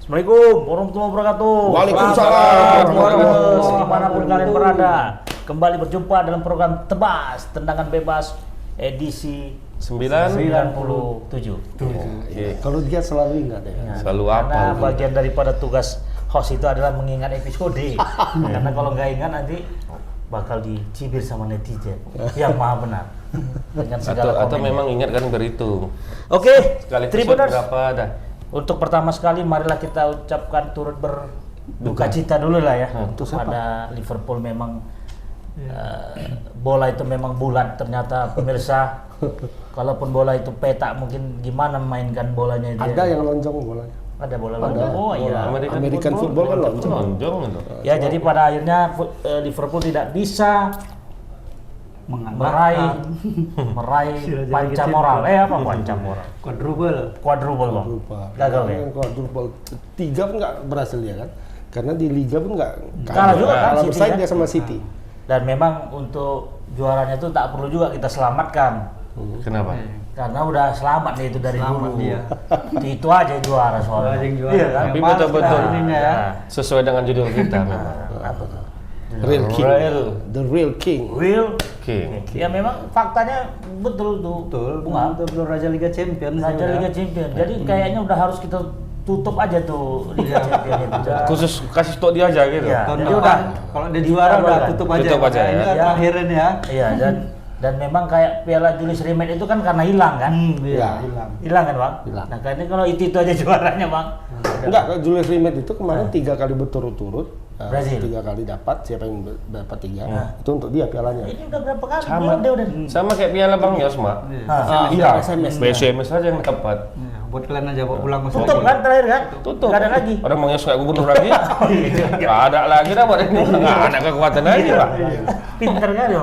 Assalamualaikum warahmatullahi wabarakatuh. Waalaikumsalam. Dimanapun kalian berada, kembali berjumpa dalam program Tebas Tendangan Bebas edisi 97. Kalau dia selalu ingat ya. Selalu Karena apa? bagian daripada tugas host itu adalah mengingat episode. Karena kalau nggak ingat nanti bakal dicibir sama netizen yang maha benar dengan segala Atau komennya. memang ingat kan berhitung. Oke, Sekali episode Tribuners. berapa dah? Untuk pertama sekali marilah kita ucapkan turut berduka cita dulu lah ya untuk pada Liverpool. Memang bola itu memang bulat ternyata pemirsa. Kalaupun bola itu petak mungkin gimana memainkan bolanya itu. Ada ya. yang lonjong bolanya. Ada bola Ada. lonjong. Oh iya. American football kan lonjong. Lonjong itu. Ya jadi pada akhirnya Liverpool tidak bisa meraih panca moral. Apa panca moral? Quadruple bang. Lupa. Gagal ya. Quadruple. 3 pun nggak berhasil ya kan? Karena di Liga pun nggak Kalah juga kan kalah City, bersaing kan? dia sama City. Dan memang untuk juaranya itu tak perlu juga kita selamatkan. Kenapa? Karena udah selamat nih itu dari Selamat dulu. dia. Itu aja juara soalnya. Iya kan? Tapi Malas betul-betul kita ininya ya. sesuai dengan judul kita memang. Apa tuh? Real King. The Real King. Will King. Ya memang faktanya betul tuh. Betul, Bunga. betul Raja Liga Champions. Raja ya. Liga Champion. Jadi kayaknya udah harus kita tutup aja tuh Liga Champion itu. Khusus kasih stok dia aja gitu. Iya. Tahun Jadi depan, udah kalau dia juara udah kan? tutup aja. Tutup aja Nah, ya. Ini kan Ya. akhiran ya. Iya dan memang kayak Piala Julius Rimet itu kan karena hilang kan? Ya. Hilang. Hilang kan bang? Hilang. Nah kayaknya kalau itu aja juaranya bang. Enggak, Julius Rimet itu kemarin 3 kali berturut-turut. Brazil. 3 kali dapat, siapa yang dapat 3 itu untuk dia pialanya. Ini udah berapa kali? Sama. Belum dia udah. Sama kayak piala Bang Yos, Mak. Ah, Iya, SMS. SMS aja yang dapat. Ya, buat kalian aja bawa pulang ke Tutup kan terakhir kan? Tutup. Gak ada lagi. Orang Bang Yos kayak gubernur lagi. Nggak ada lagi dah buat ini. Nggak ada kekuatan lagi, Pak. Pinter kan ya?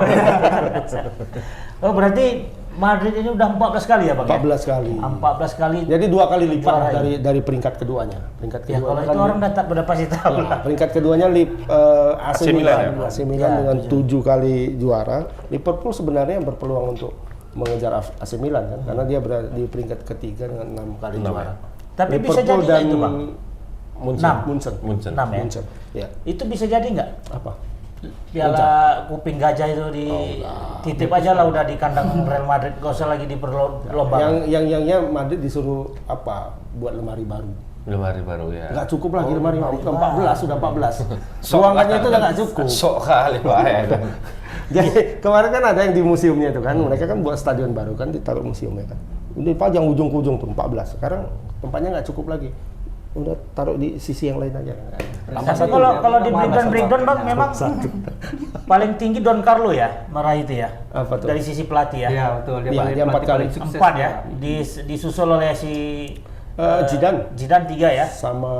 Oh berarti Madrid ini udah 14 kali ya bang? 14 kali. 14 kali. Jadi 2 kali lipat Juara dari peringkat keduanya. Peringkat Ya kedua kalau kan itu orang udah pasti tahu lah. peringkat keduanya AC AC Milan Milan. ya? AC Milan Ya, dengan 7 kali juara. Liverpool sebenarnya berpeluang untuk mengejar AC Milan kan, karena dia berada di peringkat ketiga dengan 6 kali juara. Tapi bisa jadi nggak itu, Bang? Munchen. Munchen. Munchen. 6 ya? Munchen. Ya. Itu bisa jadi nggak? Apa? Piala kuping gajah itu titip aja lah udah di kandang Real Madrid, gak usah lagi diperlombakan. Yang Madrid disuruh apa? Buat lemari baru. Lemari baru ya. Nggak cukup lagi lemari baru. 14 sudah 14. Ruangannya itu udah nggak cukup. Sok kali Pak ya. Jadi kemarin kan ada yang di museumnya itu kan, mereka kan buat stadion baru kan, ditaruh museumnya kan. Udah pajang ujung ke ujung tuh 14. Sekarang tempatnya nggak cukup lagi. Udah taruh di sisi yang lain aja. Tapi kalau di breakdown bang memang paling tinggi Don Carlo ya meraih itu ya. Apa tuh? Dari sisi pelatih ya. Iya betul. Iya, paling dia 4 pelatih kali. paling sukses. 4 ya. Disusul oleh si Zidane Zidane 3 ya. sama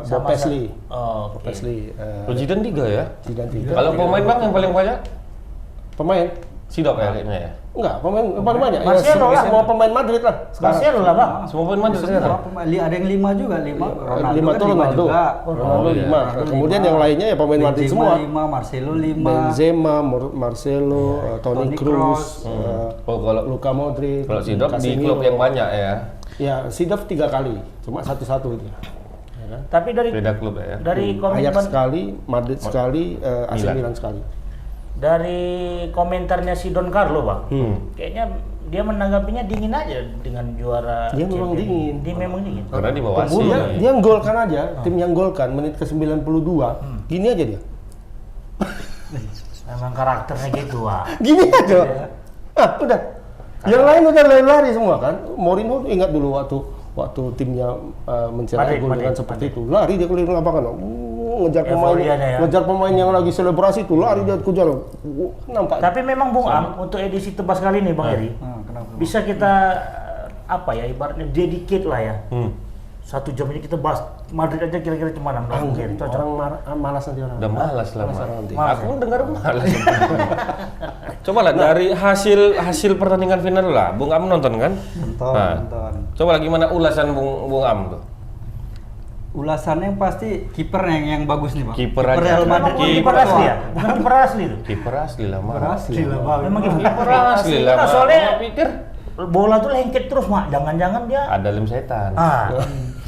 Bob Sama Paisley. Oh, Bob oke. Paisley. Zidane 3 ya. Zidane 3. Kalau pemain Bang yang paling banyak Pemain? Sidok ya kayaknya ya. Enggak, pemain paling banyak. Marcelo lah. Semua pemain Madrid lah sekarang. Marcelo lah bang. Semua pemain mana sekarang? Semua pemain, ada yang 5 juga, 5. Ronaldo 5 kan tuh 5 Ronaldo. juga. Ronaldo 5. Ronaldo Kemudian 5. yang lainnya ya pemain Madrid Benzema semua. 5, Marcelo 5. Benzema, Marcelo, Toni Toni Kroos, Kroos. Oh kalau Luka Modric. kalau Sidok di Casemiro. klub yang banyak ya. Ya, Sidorf 3 kali, cuma satu-satu itu. Ya kan? Tapi dari Beda klub ya. dari Ajax komitmen sekali, Madrid sekali, AC Milan. Milan sekali. dari komentarnya si Don Carlo bang, kayaknya dia menanggapinya dingin aja dengan juara. Dia memang Champions. dingin. Dia memang dingin. Karena di bawah sih. Dia golkan aja, tim yang golkan menit ke 92, gini aja dia. Memang karakternya gitu ah. Gini aja. Udah. Yang lain udah lari-lari semua kan. Mourinho ingat dulu waktu timnya mencetak gol dengan seperti itu. Lari dia keliling lapangan. Ngejar pemain, Euforianya ya. ngejar pemain yang lagi selebrasi itu lari dia kejar. Nampak. Tapi memang Bung Am untuk edisi tebas kali ini Bang Eri, Kenapa? bisa kita apa ya ibaratnya dedicate lah ya. 1 jam ini kita bahas Madrid aja kira-kira gimana menurut Bung Eri? Cocok. Orang malas nanti orang. Udah malas lah, Malas Mak. orang nanti. Malas Aku dengar malas. Coba lah dari hasil pertandingan final lah. Bung Am nonton kan? Nonton. Coba lah gimana ulasan Bung Am tuh? Ulasannya yang pasti kiper yang bagus nih, Bang. Kiper aja. Real Memang Madrid. kiper asli ya? Bukan kiper asli itu. Kiper asli lah, Mak. Asli lah, Bang. Memang Kiper asli lah, Nah, Mak. soalnya Gua pikir bola tuh lengket terus mak, jangan-jangan dia ada lem setan.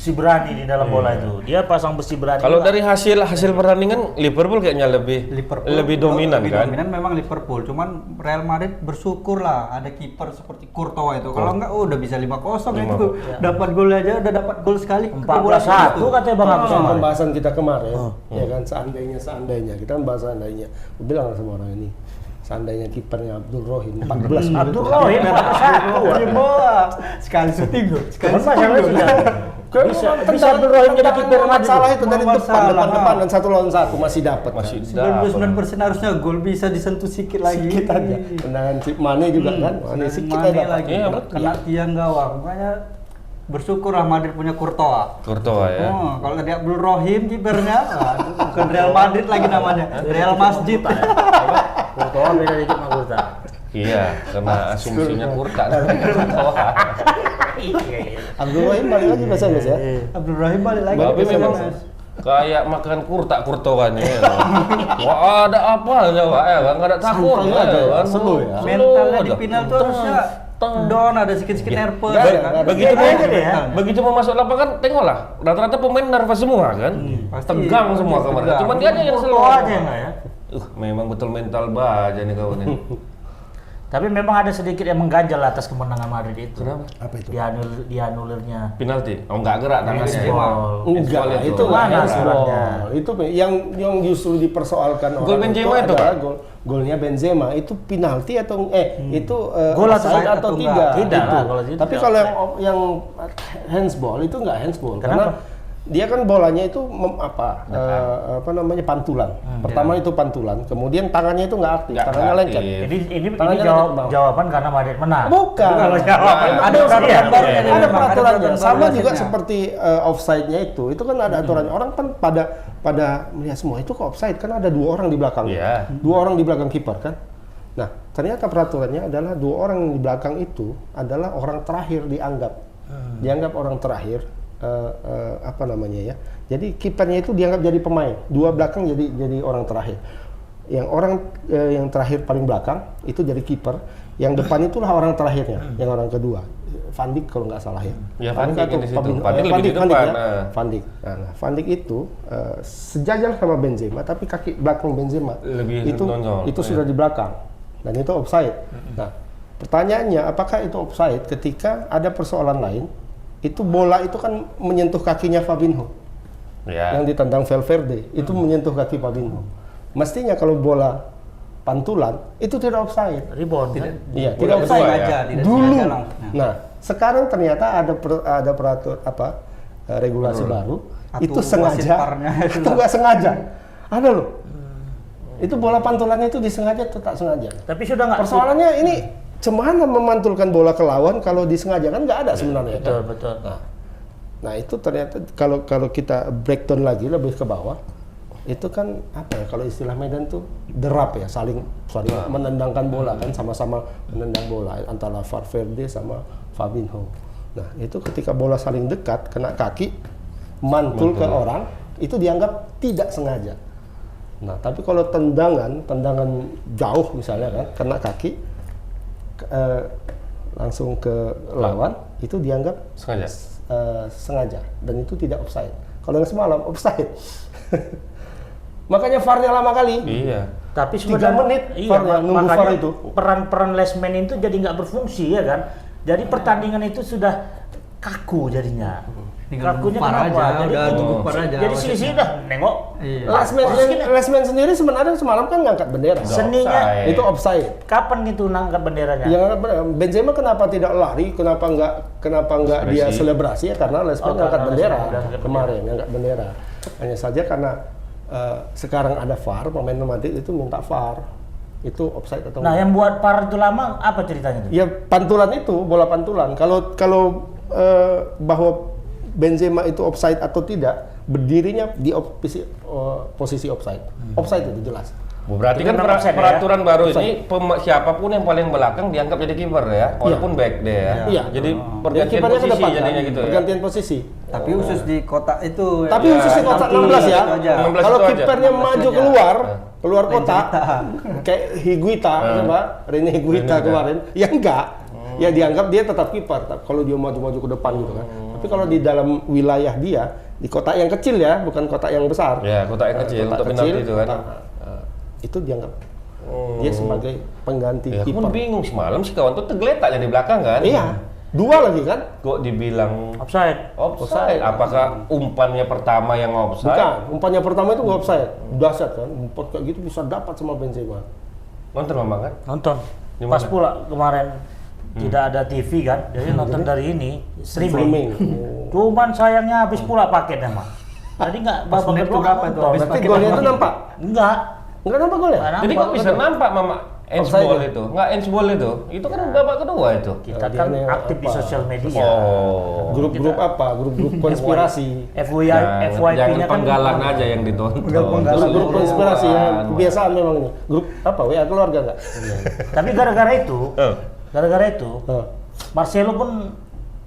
besi berani di dalam bola itu. Dia pasang besi berani. Kalau juga. dari hasil pertandingan Liverpool kayaknya lebih dominan lebih kan. dominan memang Liverpool, cuman Real Madrid bersyukur lah ada kiper seperti Courtois itu. Kalau enggak udah bisa 5-0 itu. Dapat gol aja udah dapat gol sekali. 14-1 katanya Bang Agus. Soal pembahasan kita kemarin, ya kan seandainya kita bahas seandainya. Aku bilang sama orang ini, seandainya kipernya Abdul Rohim 14 Abdul Rohim 14-1. Sekali syuting gol. Sekali bisa Abdul Rohim jadi kiper Madrid. Salah itu dari Masalah. depan dan 1 lawan 1 masih dapat. Masih 99% harusnya gol bisa disentuh sikit lagi. Sedikit aja. Tendangan Mane juga kan. Mane sikit Mane aja lagi. Iya, Kena tiang gawang. Makanya bersyukur lah Madrid punya Courtois. Ya. Oh, kalau tadi Abdul Rohim kipernya, bukan Real Madrid lagi namanya, Real Masjid. Courtois beda dikit sama Kurta. Iya, karena asumsinya Kurta. Abdul Rohim balik lagi bahasa Inggris ya. Abdul Rohim balik lagi. Tapi memang kayak makan Courtois nih. Wah, ada apa aja Pak ya, nggak ada takut Santai aja, kan. slow ya. Mentalnya di final tuh harusnya down, ada sedikit nervous. Nggak ada, kan? nggak ada. Begitu Beda aja deh ya. begitu mau masuk lapangan, tengoklah rata-rata pemain nervous semua kan, Pasti. tegang semua Pasti kemarin. tegang. Cuman dia aja yang slow. Courtois aja enggak ya. Memang betul mental baja nih kawan ini. Tapi memang ada sedikit yang mengganjal atas kemenangan Madrid itu. Kenapa? Apa itu? Dianulirnya Penalti? Oh nggak gerak tangannya. handsball. Enggak, Handsball itu Mana handsball. suratnya? Itu yang justru dipersoalkan Gol Benzema itu, adalah Pak? golnya Benzema itu penalti atau itu Gol atau offside tidak? atau Atau tidak? enggak? Tidak Itu. lah, kalau itu Tapi tidak kalau offside. yang handsball itu enggak handsball Kenapa? karena dia kan bolanya itu pantulan. Pertama itu pantulan, kemudian tangannya itu nggak aktif, Nggak tangannya aktif. lengket. Ini Tangannya jawab, lengket bawah. jawaban karena Madrid menang. Bukan. Kalau jawaban Ada ada peraturan iya. baru ya, Ada memang. Ada peraturannya. peraturan Sama baru juga wasitnya. seperti offside-nya itu kan ada aturannya. Orang kan pada melihat semua itu kok offside kan ada 2 orang di belakang. Iya. 2 orang di belakang kiper kan. Nah, ternyata peraturannya adalah 2 orang di belakang itu adalah orang terakhir dianggap. Dianggap orang terakhir Jadi kipernya itu dianggap jadi pemain. 2 belakang jadi orang terakhir. Yang orang yang terakhir paling belakang itu jadi kiper. Yang depan itulah orang terakhirnya, yang orang kedua. Van Dijk kalau nggak salah ya. Ya, Van Dijk atau di situ. Fabinho. Van Dijk lebih di Van Dijk depan, ya. nah. Van Dijk. Nah, Van Dijk itu sejajar sama Benzema, tapi kaki belakang Benzema Lebih itu nonjol. sudah di belakang dan itu offside. Nah, pertanyaannya apakah itu offside ketika ada persoalan lain? Itu bola itu kan menyentuh kakinya Fabinho Ya. yang ditendang Valverde itu menyentuh kaki Fabinho. Mestinya kalau bola pantulan itu tidak offside. Rebound kan? Iya, Bola tidak kedua offside ya? Aja, tidak dulu. sengaja langsung. Nah, sekarang ternyata ada peratur regulasi baru Atau itu wasit sengaja VAR-nya itu atau nggak sengaja. Ada loh. Itu bola pantulannya itu disengaja atau tak sengaja. Tapi sudah nggak Persoalannya ini cemana memantulkan bola ke lawan kalau disengaja kan nggak ada sebenarnya betul kan. betul. Nah itu ternyata kalau kita breakdown lagi lebih ke bawah itu kan apa ya kalau istilah Medan tuh derap ya saling menendangkan bola kan sama-sama menendang bola antara Valverde sama Fabinho. Nah itu ketika bola saling dekat kena kaki mantul ke orang itu dianggap tidak sengaja. Nah tapi kalau tendangan jauh misalnya kan kena kaki langsung ke lawan itu dianggap Sengaja. sengaja dan itu tidak offside. Kalau yang semalam offside. Makanya VAR-nya lama kali. Iya. Tapi 3 sebenarnya menit iya, VAR-nya, nunggu makanya VAR itu. peran lesman itu jadi nggak berfungsi ya kan. Jadi pertandingan itu sudah kaku jadinya. Tinggal Kakunya nunggu VAR kenapa? aja, Jadi udah itu nunggu VAR aja jadi selisih dah nengok. Iya. Lesman sendiri sebenarnya semalam kan ngangkat bendera. Seninya Offside. Itu offside. kapan gitu nangkat benderanya? Yang ngangkat bendera. Benzema kenapa tidak lari? Kenapa nggak dia selebrasi ya karena Lesman Oh, ngangkat karena bendera Lesman udah ngangkat kemarin ngangkat bendera. Hanya saja karena sekarang ada VAR, pemain Madrid itu minta VAR. Itu offside atau Nah, enggak? yang buat VAR itu lama apa ceritanya tuh? Ya pantulan itu, bola pantulan. Kalau bahwa Benzema itu offside atau tidak, berdirinya di posisi offside. Offside itu jelas. Berarti Itu kan memang offside, peraturan baru Offside. ini siapapun yang paling belakang dianggap jadi kiper ya, walaupun back deh ya. Iya. Jadi Dan pergantian kipernya ke posisi depan, jadinya kan? gitu ya. Pergantian posisi. Tapi khusus di kotak itu. Tapi Ya, khusus di kotak 16 ya. itu aja. 16 Kalau itu aja. kipernya 16 maju aja. keluar Lain kotak, cerita. kayak Higuita, coba Rene Higuita Rene kemarin, ya enggak. Ya dianggap dia tetap kiper. Kalau dia maju-maju ke depan gitu kan. Tapi Tapi kalau di dalam wilayah dia, di kotak yang kecil ya, bukan kotak yang besar. Ya, kotak yang kecil Kotak untuk penalti itu kan. Itu dianggap dia sebagai pengganti Ya, aku kiper. pun bingung semalam si kawan tuh tergeletaknya di belakang kan. Iya, 2 lagi kan? Kok dibilang Offside. offside? Apakah umpannya pertama yang offside? Bukan, umpannya pertama itu nggak offside. Dahsyat kan, umpan kayak gitu bisa dapat sama Benzema. Nonton Mamang kan? Nonton. Di Pas mana? pula kemarin tidak ada TV kan, jadi nonton dari ini streaming. Cuman sayangnya habis pula paketnya mah. Jadi nggak Pas babak menit kedua keberapa nggak itu? nonton. Habis Berarti paket golnya apa? itu nampak? Enggak. Enggak nampak golnya? Nggak Jadi nampak. kok bisa nampak Mama Offside handsball ya? itu? Nggak handsball itu? Itu kan babak kedua itu. Kita Dia kan nih, aktif di apa? sosial media. Oh. Grup-grup apa? Grup-grup konspirasi. FYP-nya kan penggalan aja yang ditonton. Grup-grup konspirasi ya, kebiasaan memang ini. Grup apa? WA keluarga nggak? Tapi gara-gara itu, Oh, Marcelo pun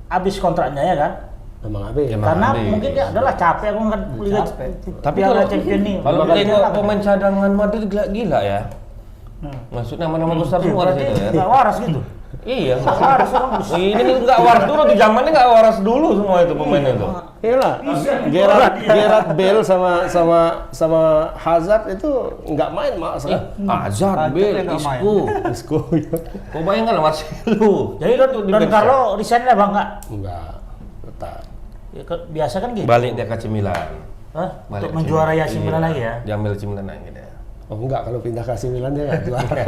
habis kontraknya ya kan? memang habis. Emang Karena habis. mungkin dia adalah capek aku kan Liga Capek. Tapi Piala kalau Champions nih. kalau Liga tengok Champions pemain cadangan Madrid gila-gila ya. Maksudnya nama-nama besar semua di berarti situ ya. nggak waras gitu. Iya. Nggak waras orang. Ini nggak waras dulu di zamannya nggak waras dulu semua itu pemain itu. Iyalah, Gerard Bale sama Hazard itu nggak main mas. Hazard, Bale, nggak main. Isco. Kau bayangkan Marcelo. Jadi Don Carlo resign lah bang nggak? Enggak, tetap. Ya, biasa kan gitu. Balik dia ke AC Milan. Hah? Balik Untuk ke menjuarai AC Iya. Milan lagi ya. Diambil AC Milan lagi dia. Oh enggak, kalau pindah ke AC Milan dia nggak juara.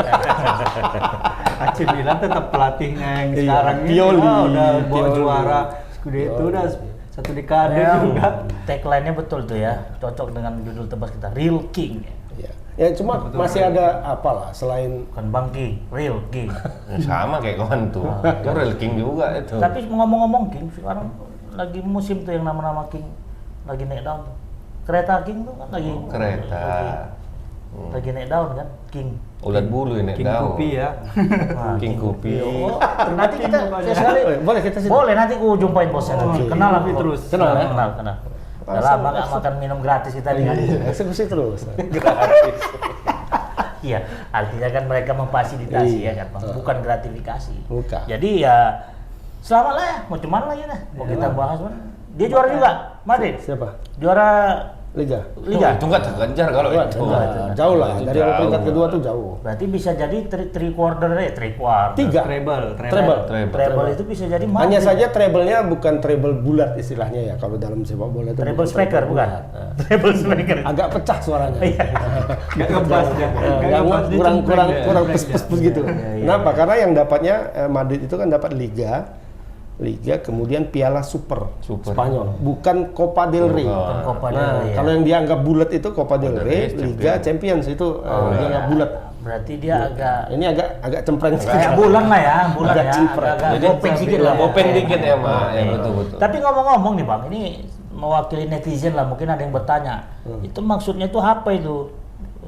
AC Milan tetap pelatihnya yang Iya, sekarang ini Pioli. udah bawa Pioli. juara Scudetto udah satu dekade Ya, juga. tagline-nya betul tuh ya. Cocok dengan judul tebas kita, Real King. Ya, ya cuma masih ada apalah selain Bukan Bang King, Real King. Sama kayak kawan tuh. Itu real king juga itu. Tapi ngomong-ngomong King, sekarang lagi musim tuh yang nama-nama King lagi naik daun tuh. Kereta King tuh kan lagi Kereta. lagi naik daun kan, King. Ulat bulu ini King tahu. Kopi ya. Nah, King Kopi. Oh, nanti kita sekali boleh kita sih. boleh nanti aku jumpain bosnya nanti. Oke. Kenal aku Terus. Kenal ya? Kenal. Udah lama nggak makan minum gratis kita nih. Eksekusi terus. Iya, artinya kan mereka memfasilitasi Iya. ya kan, Bang. Bukan gratifikasi. Bukan. Jadi ya selamat lah ya, mau cuman lagi dah. Mau kita bahas kan. Dia juara juga, Madrid. Siapa? Juara Liga. Liga. Itu nggak terkejar kalau itu. Jauh lah, Itu dari jauh. peringkat kedua tuh jauh. Berarti bisa jadi three quarter ya, three quarter. Tiga. Treble. Treble itu bisa jadi Madrid. Hanya saja treble-nya bukan treble bulat istilahnya ya kalau dalam sepak bola itu. treble bukan striker bukan? bulat. Treble striker. Agak pecah suaranya. Iya. Nggak ngebas dia. Kurang pes-pes gitu. Kenapa? Karena yang dapatnya Madrid itu kan dapat Liga kemudian Piala Super Spanyol, bukan Copa del Rey. Bukan Copa del Nah, Rey, ya. kalau yang dianggap bulat itu Copa del Rey, Champions. Liga Champions itu dianggap bulat. Berarti dia agak Ini agak cempreng kayak sedikit. bulan lah ya, bulan Agak ya. cimpreng. Agak Jadi bopeng sedikit lah. Bopeng dikit ya, Mak. Ya Oke. betul. Tapi ngomong-ngomong nih Bang, ini mewakili netizen lah, mungkin ada yang bertanya. Itu maksudnya itu apa itu?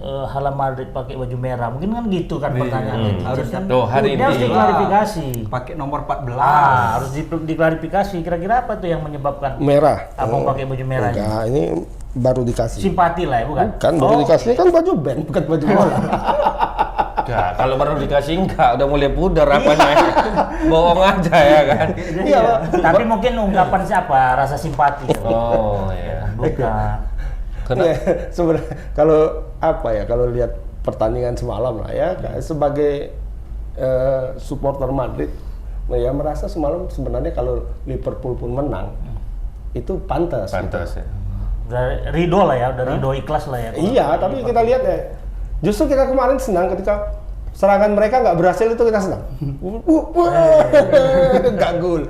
Hala Madrid pakai baju merah. Mungkin kan gitu kan pertanyaan netizen Harusnya kan. tuh, hari Ini ini. harus diklarifikasi. Pakai nomor 14. Harus diklarifikasi. Kira-kira apa tuh yang menyebabkan Merah. Abang pakai baju merah? ini? Enggak, ini baru dikasih. Simpati lah ya, bukan? Bukan baru dikasih, ini kan baju band, bukan baju bola. Ya, kalau baru dikasih enggak, udah mulai pudar apanya. Bohong aja ya kan. Iya, Pak. Tapi mungkin ungkapan siapa? Rasa simpati. Oh, iya. Bukan. Iya, sebenarnya kalau apa ya, kalau lihat pertandingan semalam lah ya, sebagai supporter Madrid, ya merasa semalam sebenarnya kalau Liverpool pun menang, itu pantas. Pantas ya. Udah ridho lah ya, udah ridho ikhlas lah ya. Iya, tapi kita lihat ya, justru kita kemarin senang ketika serangan mereka nggak berhasil, itu kita senang. Nggak gol,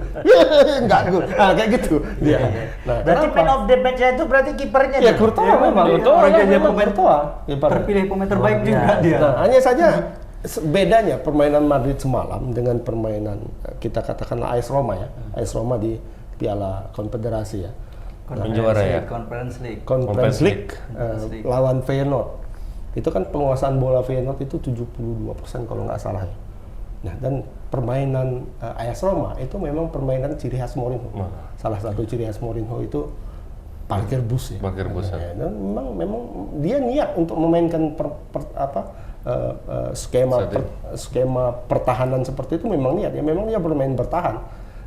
nggak gol. Nah, kayak gitu. Dia. Nah, Berarti kenapa? man of the match itu berarti kipernya Ya, tuh. Courtois memang. Courtois Orang jadi memang pemain Courtois. Terpilih pemain terbaik Luar juga biasa. dia. Nah, hanya saja bedanya permainan Madrid semalam dengan permainan kita katakanlah AS Roma ya. AS Roma di Piala Konfederasi ya. Penjuara ya? Conference League. Conference League League. lawan Feyenoord. Itu kan penguasaan bola Feyenoord itu 72% kalau nggak salah ya. Nah, dan permainan AS Roma itu memang permainan ciri khas Mourinho. Salah satu ciri khas Mourinho itu parkir bus ya. Parkir bus, ya. Ya, dan memang dia niat untuk memainkan skema pertahanan seperti itu, memang niat ya, memang dia bermain bertahan.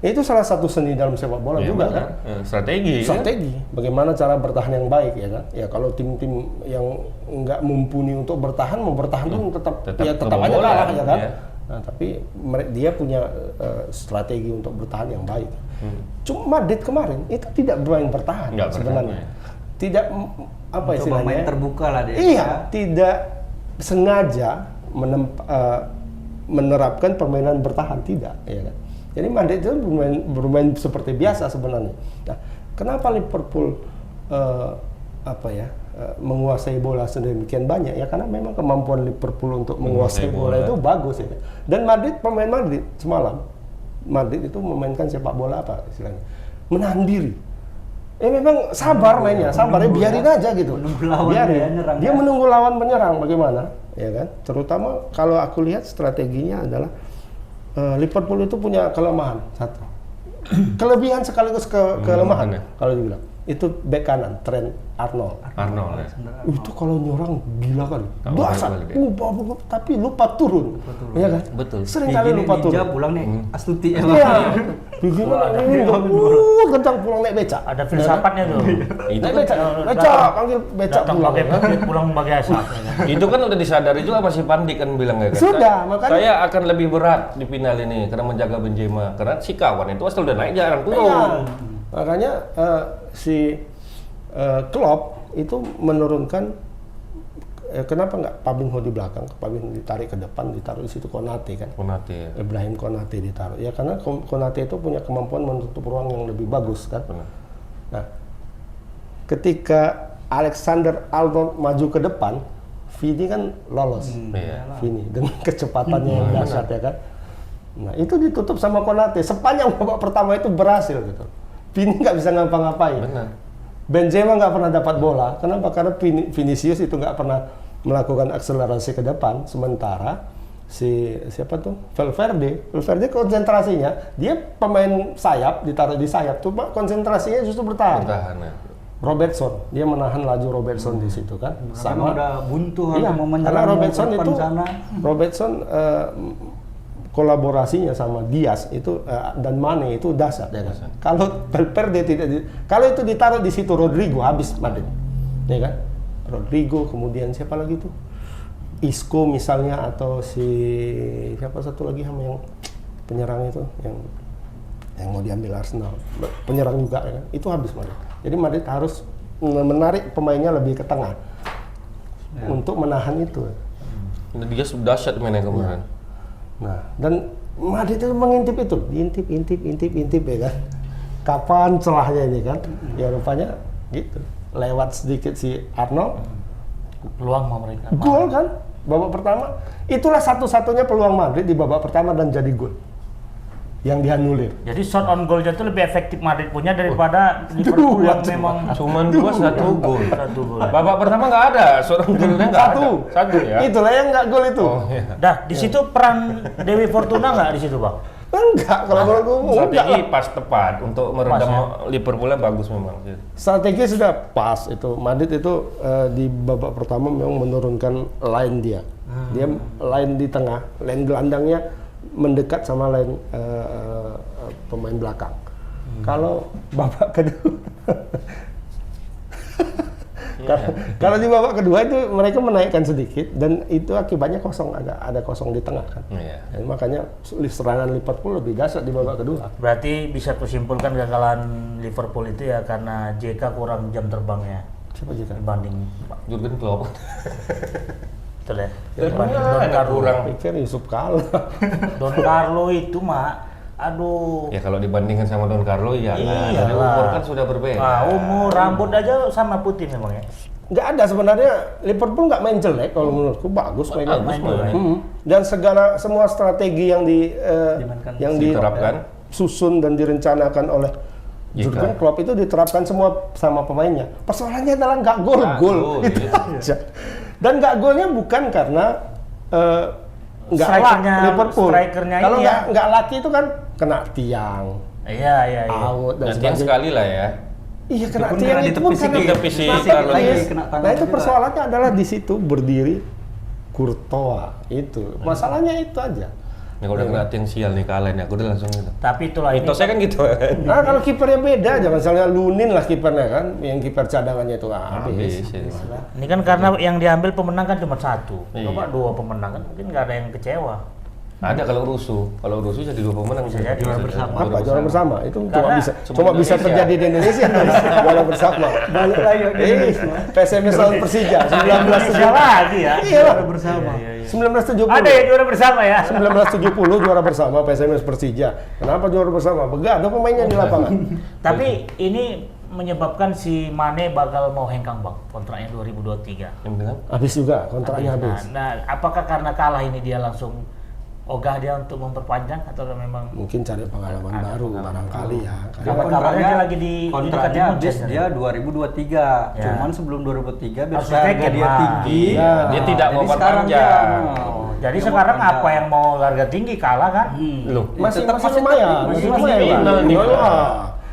Itu salah satu seni dalam sepak bola Iya, juga benar. kan. Strategi. kan? Strategi, bagaimana cara bertahan yang baik ya kan. Ya kalau tim-tim yang nggak mumpuni untuk bertahan, mau bertahan pun tetap aja kebobolan, kalah ya kan. iya. Nah, tapi dia punya strategi untuk bertahan yang baik. Cuma Madrid kemarin itu tidak bermain bertahan Nggak sebenarnya. bertahan, Tidak apa Coba istilahnya? main terbuka lah dia. Iya, tidak sengaja menerapkan permainan bertahan, tidak, ya kan. Jadi Madrid itu bermain seperti biasa sebenarnya. Nah, kenapa Liverpool menguasai bola sedemikian banyak? Ya karena memang kemampuan Liverpool untuk menguasai bola itu bagus ya. Dan pemain Madrid semalam, Madrid itu memainkan sepak bola apa istilahnya? Menahan diri. Memang sabar mainnya, sabar ya, biarin aja gitu. Menunggu lawan Biarin. dia nyerang, Dia ya. menunggu lawan menyerang bagaimana, ya kan? Terutama kalau aku lihat strateginya adalah Liverpool itu punya kelemahan satu, kelebihan sekaligus kelemahan. ya? Kalau dibilang itu bek kanan Trent Arnold. Arnold ya. Itu kalau nyerang gila kali, Tahu dasar, kali dia. tapi lupa turun, ya kan? Betul. Sering kali lupa turun. Ninja pulang nih Astuti ya. Iya, gimana ini kencang pulang naik becak. Ada filsafatnya tuh. Itu Naik kan, becak, panggil becak Datang pulang. pakai pulang pakai asap. itu kan udah disadari juga masih Pandik kan bilang ya kan. Sudah, Saya- makanya- saya akan lebih berat di final ini karena menjaga Benzema karena si kawan itu asal udah naik jarang Iya. turun. Makanya si Klopp itu menurunkan kenapa nggak Fabinho di belakang, Fabinho ditarik ke depan, ditaruh di situ Konate kan. Konate ya. Ibrahim Konate ditaruh. Ya karena Konate itu punya kemampuan menutup ruang yang lebih bagus kan. Benar. Nah, ketika Alexander Arnold maju ke depan, Vini kan lolos. Iya. Vini dengan kecepatannya yang dahsyat ya kan. Nah, itu ditutup sama Konate. Sepanjang babak pertama itu berhasil gitu. Vini nggak bisa ngapa-ngapain. Benar. Benzema nggak pernah dapat bola. Kenapa? Karena Vinicius itu nggak pernah melakukan akselerasi ke depan. Sementara siapa tuh? Valverde konsentrasinya, dia pemain sayap, ditaruh di sayap, cuma konsentrasinya justru bertahan. Bertahan ya. Robertson, dia menahan laju Robertson di situ kan. Sama udah buntu Iya, mau karena menyerang Robertson mau ke itu depan sana. Robertson kolaborasinya sama Diaz itu dan Mane itu dahsyat ya kan. Kalau Valverde kalau itu ditaruh di situ Rodrigo habis Madrid. Ya kan? Rodrigo, kemudian siapa lagi tuh? Isco misalnya atau siapa satu lagi sama yang penyerang itu yang mau diambil Arsenal. Penyerang juga ya kan. Itu habis Madrid. Jadi Madrid harus menarik pemainnya lebih ke tengah. Untuk menahan itu. Dia sudah dahsyat mainnya kemarin. Nah, dan Madrid itu mengintip itu, intip ya kan. Kapan celahnya ini kan? Ya rupanya gitu. Lewat sedikit si Arnold, Peluang sama mereka. gol kan? Babak pertama. Itulah satu-satunya peluang Madrid di babak pertama dan jadi gol. Yang dianulir. Jadi shot on goal-nya itu lebih efektif Madrid punya daripada Liverpool yang memang Cuman 2-1 gol. satu gol. Babak pertama nggak ada, seorang golnya nggak ada. Satu ya. Itulah yang nggak gol itu. Oh iya. Dah, di situ peran Dewi Fortuna nggak di situ, Bang? Enggak, kalau menurut gue enggak Strategi lah. pas tepat untuk meredam Pas, Liverpoolnya bagus memang sih. Strategi sudah pas itu. Madrid itu di babak pertama memang menurunkan line dia. Dia line di tengah, line gelandangnya mendekat sama line pemain belakang. Kalau babak kedua kalau di babak kedua itu mereka menaikkan sedikit dan itu akibatnya kosong, ada kosong di tengah kan. Iya. Dan makanya serangan Liverpool lebih dahsyat di babak kedua. Berarti bisa kusimpulkan kegagalan Liverpool itu ya karena JK kurang jam terbangnya Siapa juga? dibanding Jurgen Klopp. betul ya. Dari Dibanding mana Don Carlo. kurang? Pikir Yusuf kalah. Don Carlo itu mah, aduh. Ya kalau dibandingkan sama Don Carlo ya. Iyalah. Dari umur kan sudah berbeda. Umur, rambut aja sama putih memang ya. Nggak ada sebenarnya, Liverpool nggak main jelek kalau menurutku, bagus mainnya. Bagus mainnya. Dan semua strategi yang Diterapkan. disusun dan direncanakan oleh Jika. Jurgen Klopp itu diterapkan semua sama pemainnya. Persoalannya adalah nggak gol itu iya. aja. Dan nggak golnya bukan karena nggak Strikernya- luck Liverpool. strikernya Kalau ini ya. nggak lucky itu kan kena tiang, Iya. out dan Dan tiang sebagainya. sekali lah ya. Iya kena Meskipun tiang kena itu pun ditepis karena dikit, ditepis Nah, Carlos. lagi Kena tangan Nah itu juga. persoalannya adalah di situ berdiri Courtois itu. Masalahnya itu aja. Ini kalau udah kena yang sial nih kalah nih, aku udah langsung gitu. Tapi itulah ini. Mitosnya kan gitu. Nah kalau kipernya beda, jangan misalnya Lunin lah kipernya kan, yang kiper cadangannya itu habis. Habis. Ya. Ini kan karena yang diambil pemenang kan cuma satu. Iya. Coba 2 pemenang kan mungkin nggak ada yang kecewa. Ada kalau rusuh jadi 2 pemenang Bisa jadi juara bersama. Apa juara bersama? Itu Karena cuma bisa terjadi di Indonesia. Juara bersama. Balik lagi ke Indonesia. PSMS lawan Persija Indonesia lagi ya. Iya lah. Bersama. 1970. Ada ya juara bersama ya. 1970 juara bersama PSMS Persija. Kenapa juara bersama? Begadang pemainnya di lapangan. Tapi ini menyebabkan si Mane bakal mau hengkang bang kontraknya 2023. Yang benar? Habis juga kontraknya habis. Nah, apakah karena kalah ini dia langsung ogah dia untuk memperpanjang atau memang Mungkin cari pengalaman baru barangkali ya. Karena kabarnya dia lagi di kontraknya habis Munchen, dia 2023. Ya. Cuman sebelum 2023 biar Harus harga diteken, dia Mas. tinggi. Iya. Dia tidak mau Jadi sekarang perpanjang. dia- Oh, jadi dia mau sekarang perpanjang. apa yang mau harga tinggi kalah kan? Loh. Masih Tetap masih masih lumayan, tetap- masih masih lumayan. tinggi. Bang. Tinggi. Iya.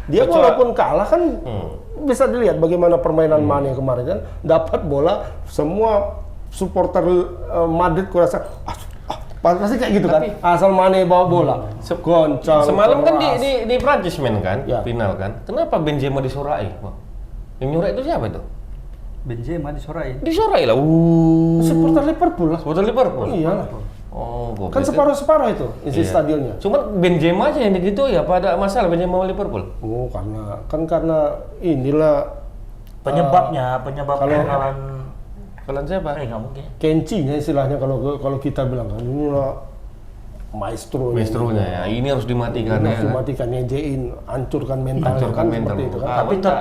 Dia Kecuali- walaupun kalah kan Hmm. bisa dilihat bagaimana permainan Mane kemarin kan dapat bola semua supporter Madrid kurasa pasti kayak gitu kan. Asal Mane bawa bola, goncang. Semalam kan keras. di Prancis main kan, Ya. final kan. Kenapa Benzema disorai, Bang? Yang nyurai itu siapa itu? Benzema disorai. Disorai lah. supporter Liverpool lah. Supporter Liverpool. Iya lah. Oh, gua Kan pikir- separuh-separuh itu isi Iya. stadionnya. Cuman Benzema aja yang gitu ya, pada masalah Benzema sama Liverpool. Oh, karena inilah Penyebab kalau- kekalahan Kalian siapa? nggak mungkin. kencinya istilahnya kalau kita bilang kan inilah maestro. Maestronya ya. Ini harus dimatikan ya. Harus dimatikan, nyejein, hancurkan mental Hancurkan kan mental. seperti itu kan. Tapi Tapi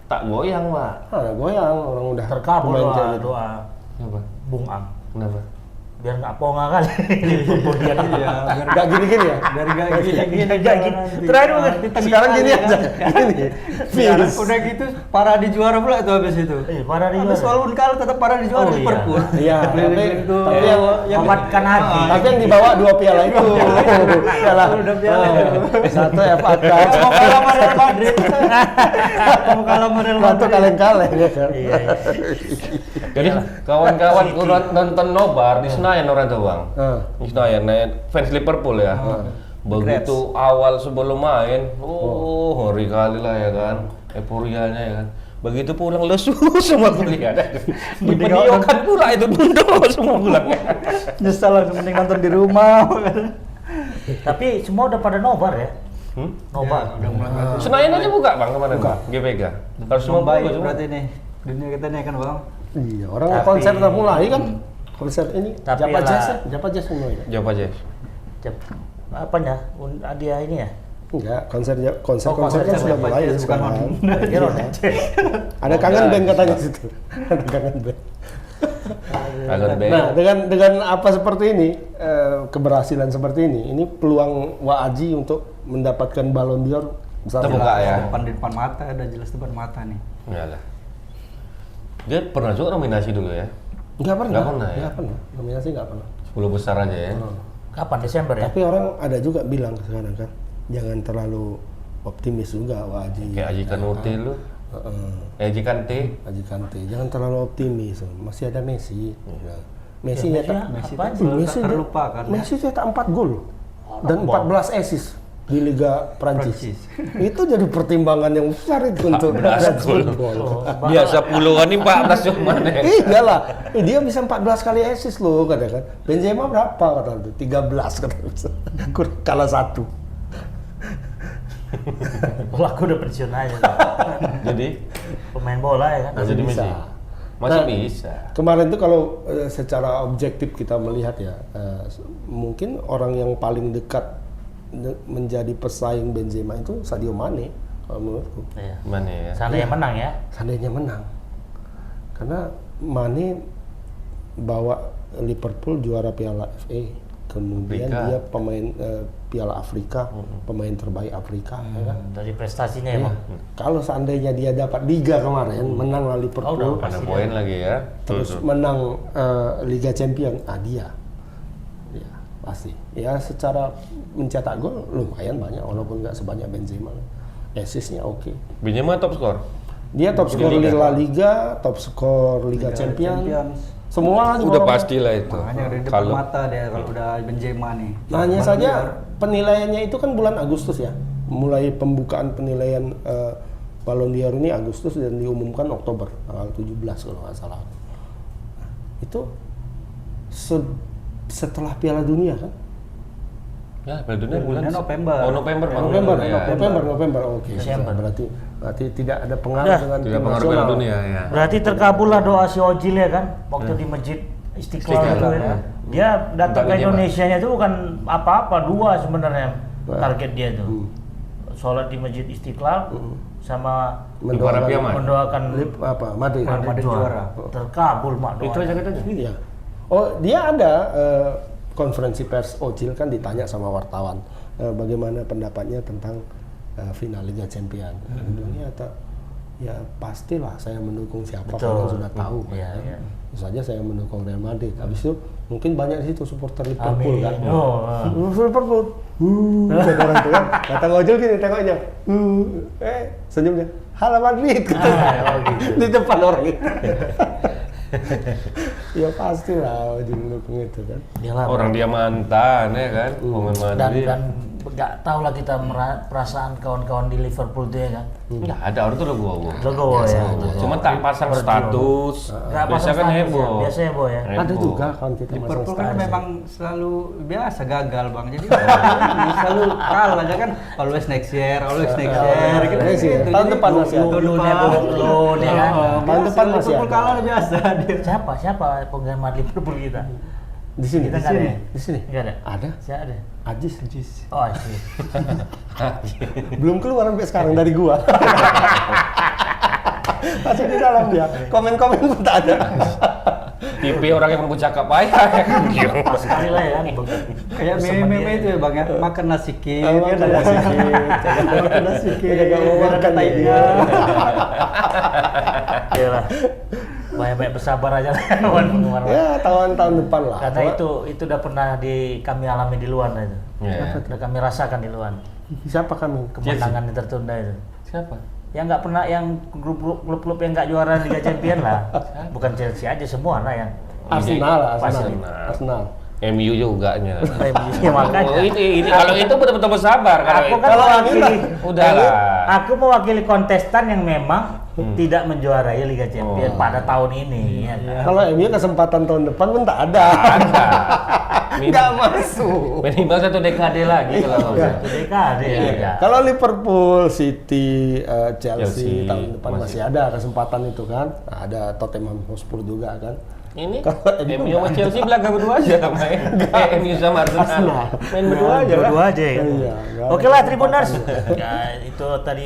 tak goyang, Pak. Nah, goyang orang udah Terkabul pemain kayak gitu. doa Kenapa? Bung Am Kenapa? biar nggak ponga kali pembodian itu. Iya, biar Nggak gini-gini ya. biar gak gini-gini. Nggak gini. Terakhir bukan? Sekarang gini aja. Gini. Sekarang Fierce. udah gitu parah di juara pula itu habis itu. Parah di Habis juara. walaupun kalah tetap parah di juara Oh, iya. Liverpool. Iya, Keliling-keliling tuh. tapi yang Mematkan hati. tapi yang dibawa 2 piala itu. Piala. Udah piala itu. Satu FA Cup. Mau kalah sama Real Madrid. Mau kalah sama Real Satu Madrid. kaleng-kaleng ya kan. Iya, iya. Jadi kawan-kawan nonton nobar di Senayan orang tuh, Bang. Di Senayan, fans Liverpool ya. Begitu awal sebelum main, ngeri kali lah ya kan, euforianya ya kan. Begitu pulang lesu semua kuliah. Di videokan pula itu bundo semua pulang. Nyesal langsung mending nonton di rumah. Tapi semua udah pada nobar ya. Nobar. Udah mulai bagus. Senayan aja buka, Bang, kemarin. GPK. Harus semua Membaik buka semua. berarti nih. Dunia kita nih kan, Bang. Iya, orang Tapi- konser udah mulai kan. Konser ini Tapi Java lah- Jazz ya? Java Jazz mulai ya? Jawab aja. Apanya? Dia ini ya? Enggak, konser Oh, kan konser sudah mulai Jazz, sekarang. Kira Iya. Ada kangen band katanya situ. Ada kangen band. Kangen band. Nah, dengan apa seperti ini, keberhasilan seperti ini peluang Waaji untuk mendapatkan Ballon d'Or besar. Terbuka ya. Depan mata, udah jelas depan mata nih. Iyalah. Dia pernah juga nominasi dulu ya. Enggak pernah. Nggak pernah ya? Nggak pernah. Nominasi enggak pernah. 10 besar aja ya. Kapan? Desember ya? Tapi orang ada juga bilang sekarang kan, jangan terlalu optimis juga Waaji. Kayak Aji Kanute lu. Aji Kante. Aji Kante, jangan terlalu optimis. Masih ada Messi. Messi Ya, nyetak Messi Apaan? Messi Terlupakan. Messi cetak 4 gol dan 14 assist di Liga Prancis. Itu jadi pertimbangan yang besar itu untuk 14 gol. Biasa puluhan nih 14 cuma nih. Iya lah, dia bisa 14 kali assist loh kata kan. Benzema berapa kata itu? 13 kata. Kalah 1. Kalau aku udah pensiun aja. Jadi Pemain bola ya kan? jadi bisa. Messi. Masih Nah, bisa. Kemarin tuh kalau secara objektif kita melihat ya, mungkin orang yang paling dekat menjadi pesaing Benzema itu Sadio Mane kalau menurutku. Iya. Mana ya? Seandainya menang ya. Seandainya menang, karena Mane bawa Liverpool juara Piala FA, kemudian Afrika. dia pemain Piala Afrika, pemain terbaik Afrika, ya kan? Dari prestasinya Iya. emang. Kalau seandainya dia dapat Liga kemarin, menang lah Oh, Liverpool, udah. Ada poin lagi ya. terus Tuh. menang Liga Champion, dia pasti. Ya secara mencetak gol lumayan banyak, walaupun nggak sebanyak Benzema. Assist-nya oke. Benzema top skor. Dia top skor Liga. La Liga, top skor Liga Champions. Semua di Udah bawah. pastilah itu. Makanya udah di depan Kalau mata dia kalau udah Benzema nih. Nah, hanya Ballon saja d'Or. penilaiannya itu kan bulan Agustus ya. Mulai pembukaan penilaian Ballon d'Or ini Agustus dan diumumkan Oktober tanggal 17 kalau nggak salah. Itu setelah Piala Dunia kan? ya Piala Dunia bulan November. Oh, November, Bang. November, Ya. November. Oke. Desember. Berarti tidak ada pengaruh Udah. dengan Tidak tim pengaruh nasional. Piala Dunia ya. Berarti terkabullah doa si Ojil ya kan, waktu di Masjid Istiqlal itu Istiqlal, ya. ya. Dia datang Minta ke izin, Indonesia-nya itu bukan apa-apa, 2 sebenarnya target dia itu. Sholat di Masjid Istiqlal sama mendoakan Madrid. Madrid juara. Terkabul mak doa. Itu aja katanya. Iya. Oh, dia ada konferensi pers Ojil kan ditanya sama wartawan bagaimana pendapatnya tentang final Liga Champions. Dia kata, ya pastilah saya mendukung siapa kalian sudah tahu. Iya, kan. iya. Tentu saja saya mendukung Real Madrid. Habis itu mungkin banyak di situ supporter Liverpool Amin. kan. Oh, Liverpool. Kata orang itu kan. Kata Ojil gini tengok aja. Senyum dia. Hala Madrid. Di depan orang itu. Ya pastilah Ojil mendukung itu kan. Iyalah, Orang dia mantan ya kan, pemain Madrid. dan nggak tahu lah kita perasaan kawan-kawan di Liverpool itu ya kan. Nggak ada orang tuh logo. Legowo ya. Cuma tak pasang status. Nggak Biasa pasang kan status heboh. ya, biasa heboh ya. Heboh. Ada juga kawan kita masang Liverpool kan status. memang selalu biasa gagal bang, jadi selalu kalah aja kan. Always next year gitu. Next year. Gitu. Tahun Jadi depan masih ada. Dulunya belum ya kan. Tahun depan masih Liverpool ada. kalah udah biasa dia. Siapa penggemar Liverpool kita? Di sini, Kita nggak ada ya? di sini. Nggak ada. Ada. Saya ada. Ajis. Oh, sih. Belum keluar sampai sekarang dari gua. Masih di dalam dia. Komen-komen pun tak ada. Tipe orang yang bercakap payah ya kan. Sekali lah ya kan. Kayak meme itu ya bang ya, makan nasi kit. Makan nasi kit. Makan nasi kit. Udah nggak mau makan Ada dia. Iyalah. Banyak-banyak bersabar aja lah kawan-kawan. Ya, tahun depan lah. Karena itu udah pernah kami alami di luar itu. Ya. Udah kami rasakan di luar. Siapa kami? Kemenangan yang tertunda itu. Siapa? Yang nggak pernah, yang klub-klub yang nggak juara Liga Champions lah. Bukan Chelsea aja, semua lah yang. Arsenal. MU juga nya. Ya makanya. Oh, ini kalau itu betul-betul bersabar Aku kan Kalau mewakili, udahlah. aku mewakili kontestan yang memang tidak menjuarai Liga Champions pada tahun ini. Ya kan? Kalau MU kesempatan tahun depan pun tak ada. Ada. Nggak masuk. Minimal 1 dekade lagi kalau Iya. Satu dekade ya. Kalau Liverpool, City, Chelsea Chelsea, tahun depan masih ada kesempatan itu kan. Ada Tottenham Hotspur juga kan. Ini Kalau MU sama Chelsea belakang berdua aja main. MU sama Arsenal. Main berdua aja. Dua-dua aja ya. Iya, nggak ada Oke lah Tribuners. Ya, itu tadi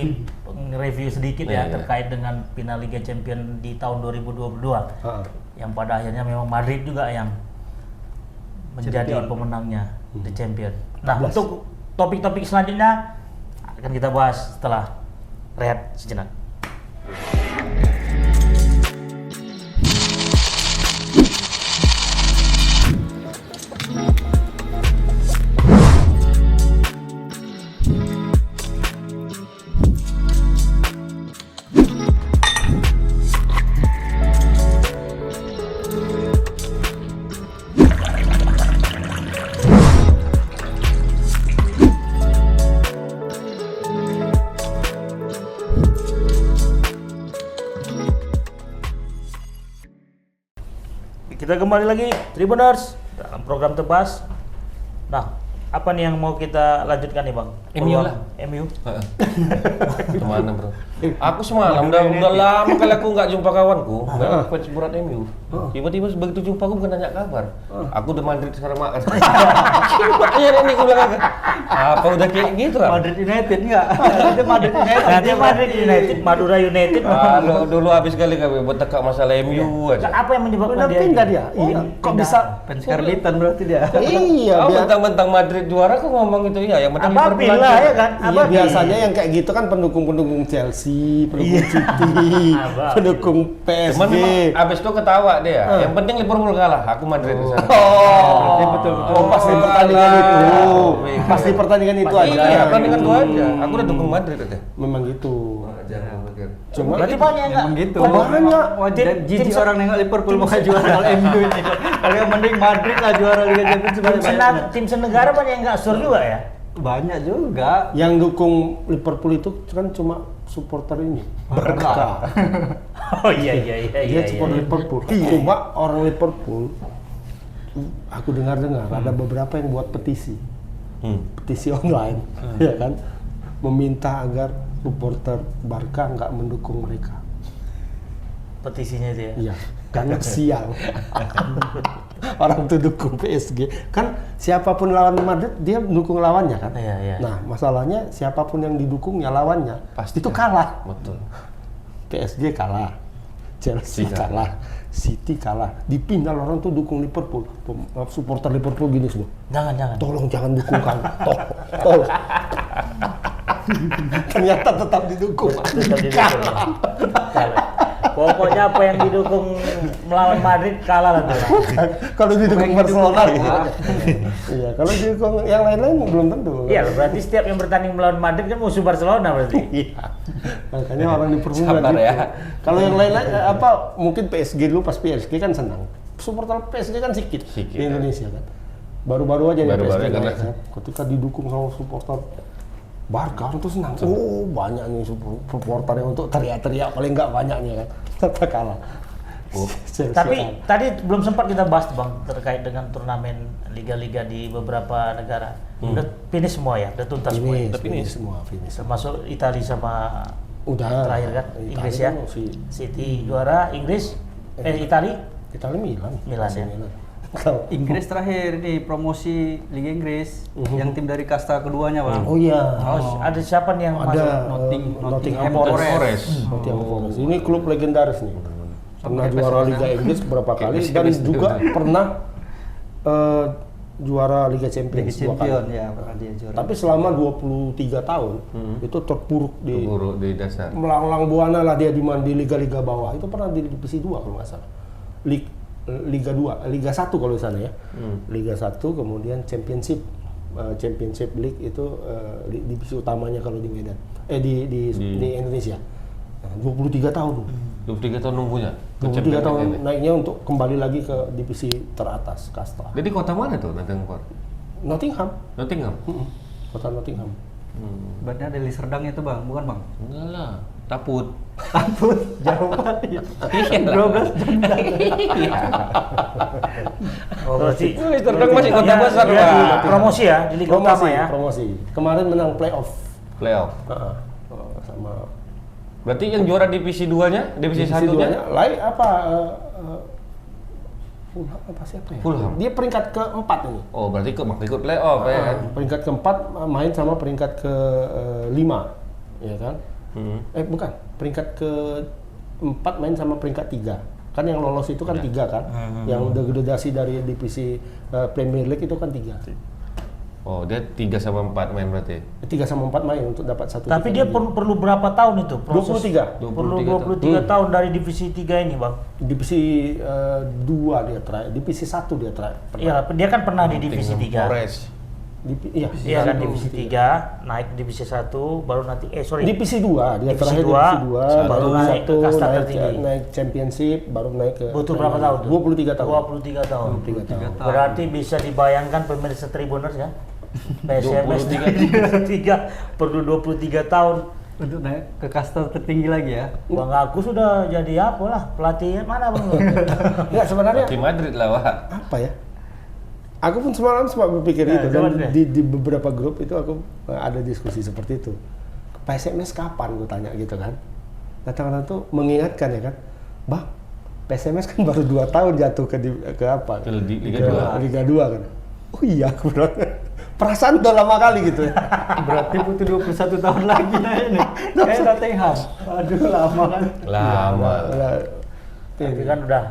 review sedikit ya terkait dengan final Liga Champions di tahun 2022. Yang pada akhirnya memang Madrid juga yang menjadi pemenangnya The Champion. Nah, untuk topik-topik selanjutnya akan kita bahas setelah rehat sejenak. Kita kembali lagi Tribuners dalam program Tebas. Nah, apa nih yang mau kita lanjutkan nih Bang? MU lah. MU. Kemana bro? Aku semalam udah lama kali aku nggak jumpa kawanku, nggak fans berat MU. Tiba-tiba begitu jumpa aku bukan nanya kabar. Aku udah Madrid sekarang makan. Makanya ini aku bilang apa udah kayak gitu kan? Madrid United enggak? Itu Madrid United. Nanti Madrid United, Madura United. Kalau dulu habis kali kami bertekak masalah MU aja. Apa yang menyebabkan Udah dia? pindah dia. Iya. Kok bisa? Fans karbitan berarti dia. Iya, Kau biar mentang-mentang Madrid juara kok ngomong itu ya, yang penting Ababil Liverpool lah aja. ya kan. Iya, Ababil. biasanya yang kayak gitu kan pendukung-pendukung Chelsea, pendukung City, Ababil. pendukung PSG. Cuman memang abis itu ketawa dia. Yang penting Liverpool kalah, aku Madrid di sana. Oh, betul. pas di pertandingan itu. Pas di pertandingan itu aja. Iya, pertandingan gua aja. Aku udah dukung Madrid aja. Memang gitu. Cuma Berarti banyak yang Emang nggak? gitu. Oh, banyak. Dan jijik orang nengok Liverpool mau juara kalau MU ini. Kalau yang mending Madrid lah juara Liga Champions Tim senegara banyak yang nggak sur juga ya? banyak juga. Yang dukung Liverpool itu kan cuma supporter ini. Barca. Oh iya. Dia supporter Liverpool. Cuma orang Liverpool, aku dengar-dengar ada beberapa yang buat petisi. Petisi online, ya kan, meminta agar supporter Barca nggak mendukung mereka. Petisinya itu ya? Iya, karena sial. Orang tuh dukung PSG, kan siapapun lawan Madrid dia dukung lawannya kan. Iya. Nah, masalahnya siapapun yang didukungnya lawannya Pasti itu kan. kalah. Betul. PSG kalah, Chelsea Iya. kalah, City kalah. Dipindah orang tuh dukung Liverpool, supporter Liverpool gini semua. Jangan. Tolong jangan dukung kan, tolong. Ternyata tetap didukung. Tetap didukung. Kalah. Pokoknya apa yang didukung melawan Madrid kalah lah tuh. Kalau didukung Barcelona, iya. Kalau didukung yang lain-lain belum tentu. Iya, berarti setiap yang bertanding melawan Madrid kan musuh Barcelona berarti. Iya. Makanya orang Liverpool Sabar bilang gitu. ya. Kalau yang lain-lain mungkin PSG dulu pas PSG kan senang. Supporter PSG kan sedikit di ya. Indonesia kan. Baru-baru aja nih Baru-baru PSG kan. naik, kan. Ketika didukung sama supporter Barca itu senang. Oh, banyak nih supporter yang untuk teriak-teriak paling enggak banyak nih kan. Tetap kalah. Chelsea Tapi kalah. tadi belum sempat kita bahas Bang terkait dengan turnamen liga-liga di beberapa negara. Udah finish semua ya, udah tuntas semua. Ya? Finish semua, finish. Termasuk Italia sama Udah terakhir kan, Italia Inggris ya. kan City juara, Inggris Italia Italia Milan. Milan ya. Kalau Inggris terakhir nih promosi Liga Inggris yang tim dari kasta keduanya bang. oh iya. Oh, ada siapa nih yang masuk? Ada Nottingham Forest. Nottingham Forest. Ini klub legendaris nih. Pernah juara Liga Inggris beberapa kali dan juga pernah juara Liga Champions Liga 2 kali. Champion ya pernah dia juara. Tapi selama 23 tahun itu terpuruk di Buruk di dasar. melanglang buana lah dia di liga-liga bawah. Itu pernah di divisi 2 kalau nggak salah. Liga 2, Liga 1 kalau di sana ya. Liga 1 kemudian Championship League itu divisi utamanya kalau di Medan. Di Indonesia. Nah, 23 tahun. 23 tahun nunggunya. ke 23 Champions tahun League ini. naiknya untuk kembali lagi ke divisi teratas kasta. Jadi kota mana tuh Nottingham? Nottingham. Nottingham? Kota Nottingham. Berarti ada di Serdang itu bang, bukan bang? Enggak lah. Taput. Ampun, jauh banget ya. 12 jam. Oh, berarti Serdang masih kota besar, dia di Pak. promosi ya, di Liga Utama ya. Promosi. Kemarin menang playoff. Playoff. Sama Berarti yang juara divisi 2-nya, divisi 1-nya? duanya, lain apa? Fulham apa siapa ya? Fulham. Dia peringkat keempat ini. Oh, berarti ikut playoff ya kan? Peringkat keempat main sama peringkat ke-5, ya kan? Bukan, peringkat ke-4 main sama peringkat 3. Kan yang lolos itu kan 3 kan? Yang degradasi dari divisi Premier League itu kan 3. Oh, dia 3 sama 4 main berarti. 3 sama 4 main untuk dapat satu. Tapi dia perlu berapa tahun itu proses? 23. Perlu 23 tahun dari divisi 3 ini, Bang. Divisi 2 dia terakhir, divisi 1 dia terakhir. Iya, dia kan pernah di divisi 3. Forest. Iya kan divisi 3, naik divisi 1, baru nanti Divisi 2, dia Divisi terakhir 2, divisi 2, baru naik ke kasta tertinggi. naik championship, baru naik ke butuh berapa tahun tuh? 23 tahun. 23 tahun. 23 tahun. Berarti bisa dibayangkan pemirsa Tribuners ya. PSMS 23 perlu 23 tahun. Untuk naik ke kasta tertinggi lagi ya. Bang Agus sudah jadi apa lah? Pelatihnya mana Bang? Enggak sebenarnya Di Madrid lah, Wak. apa ya? Aku pun semalam sempat berpikir itu dan gimana? di beberapa grup itu aku ada diskusi seperti itu. PSMS kapan gue tanya gitu kan? Kadang-kadang tuh mengingatkan ya kan, Bang, PSMS kan baru 2 tahun jatuh ke apa? Ke Liga 2. Liga 2 kan. Oh iya, aku bilang. Perasaan udah lama kali gitu ya. Berarti butuh 21 tahun lagi nah ini. Kayak Nottingham. Aduh lama kan. Lama. Tapi kan udah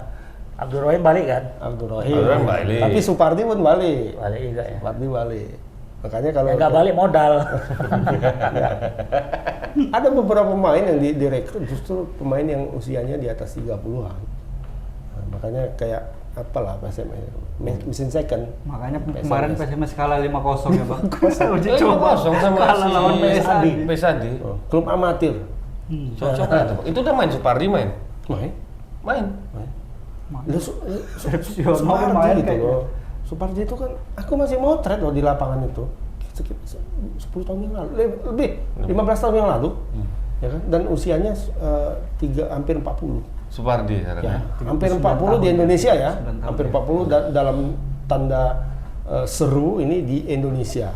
Abdul Rahim balik kan? Abdul Rahim. Abdul Rahim balik. Tapi Supardi pun balik. Balik juga ya. Supardi balik. Makanya kalau nggak balik modal. ada beberapa pemain yang direkrut justru pemain yang usianya di atas 30-an. Nah, makanya kayak apalah PSMS, mesin second. Makanya kemarin PSMS kalah 5-0 ya Bang. Uji coba sama kalah lawan PSAD. PSAD. Klub amatir. Cocok nggak tuh? Itu udah main Supardi main? Main. Lu Mau main gitu kayaknya. loh. Supardi itu kan, aku masih motret loh di lapangan itu. Sekitar 10 tahun yang lalu, lebih 15 tahun yang lalu. Ya kan? Dan usianya hampir 40. Supardi sekarang Ya, ya. hampir 40 di Indonesia ya. 9 tahun Hampir ya. 40 dalam tanda seru ini di Indonesia.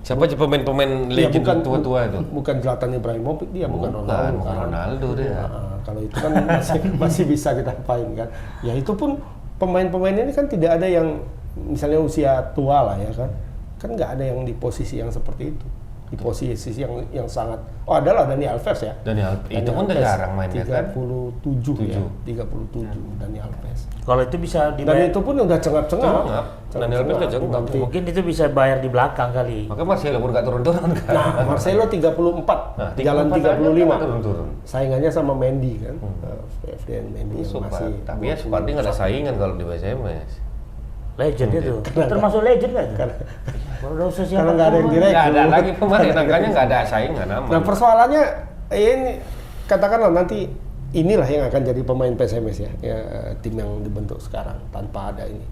Siapa aja pemain-pemain Dia legend tua-tua itu? Bukan Zlatan Ibrahimovic, dia bukan Ronaldo. Bukan Ronaldo dia. Nah, kalau itu kan masih bisa kita apain kan. Ya itu pun pemain-pemain ini kan tidak ada yang misalnya usia tua lah ya kan. Kan nggak ada yang di posisi yang seperti itu. Di posisi yang sangat adalah Dani Alves ya. Itu pun udah jarang main ya kan? 37 ya. 37 Dani Alves. Kalau itu bisa Dan dibayar, itu pun udah cengap-cengap. Dani Alves udah cengap. Nanti. mungkin itu bisa bayar di belakang kali. Makanya Marcelo pun nggak turun-turun kan? Nah, Marcelo 34, Nah, jalan 34 aja 35. turun-turun. Saingannya sama Mendy kan. FDN Mendy yang masih. Tapi ya Supardi nggak ada saingan kalau di PSMS. Legend itu. Termasuk legend nggak itu? Karena- Kalau udah usia karena nggak ada yang 40-an. direct. Nggak ada lagi pemain, makanya nggak ada saingan aman. Nah persoalannya ini katakanlah nanti inilah yang akan jadi pemain PSMS ya, tim yang dibentuk sekarang tanpa ada ini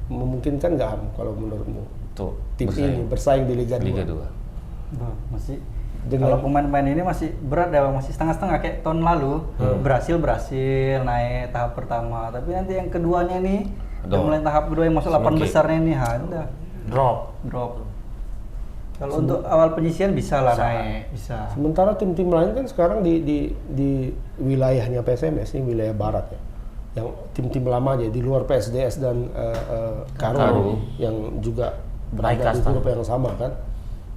memungkinkan nggak Ham, kalau menurutmu Tuh, tim ini bersaing di Liga 2? Liga 2. Masih Dengan- kalau pemain-pemain ini masih berat ya Bang, masih setengah-setengah kayak tahun lalu. Berhasil naik tahap pertama, tapi nanti yang keduanya nih udah Aduh. mulai tahap kedua yang masuk 8 Semakin. besarnya nih, udah Drop. Kalau untuk awal penyisian bisa lah naik, bisa. Sementara tim-tim lain kan sekarang di wilayahnya PSMS ini wilayah barat ya, yang tim-tim lama aja di luar PSDS dan Karo yang juga berada di kasta. grup yang sama kan,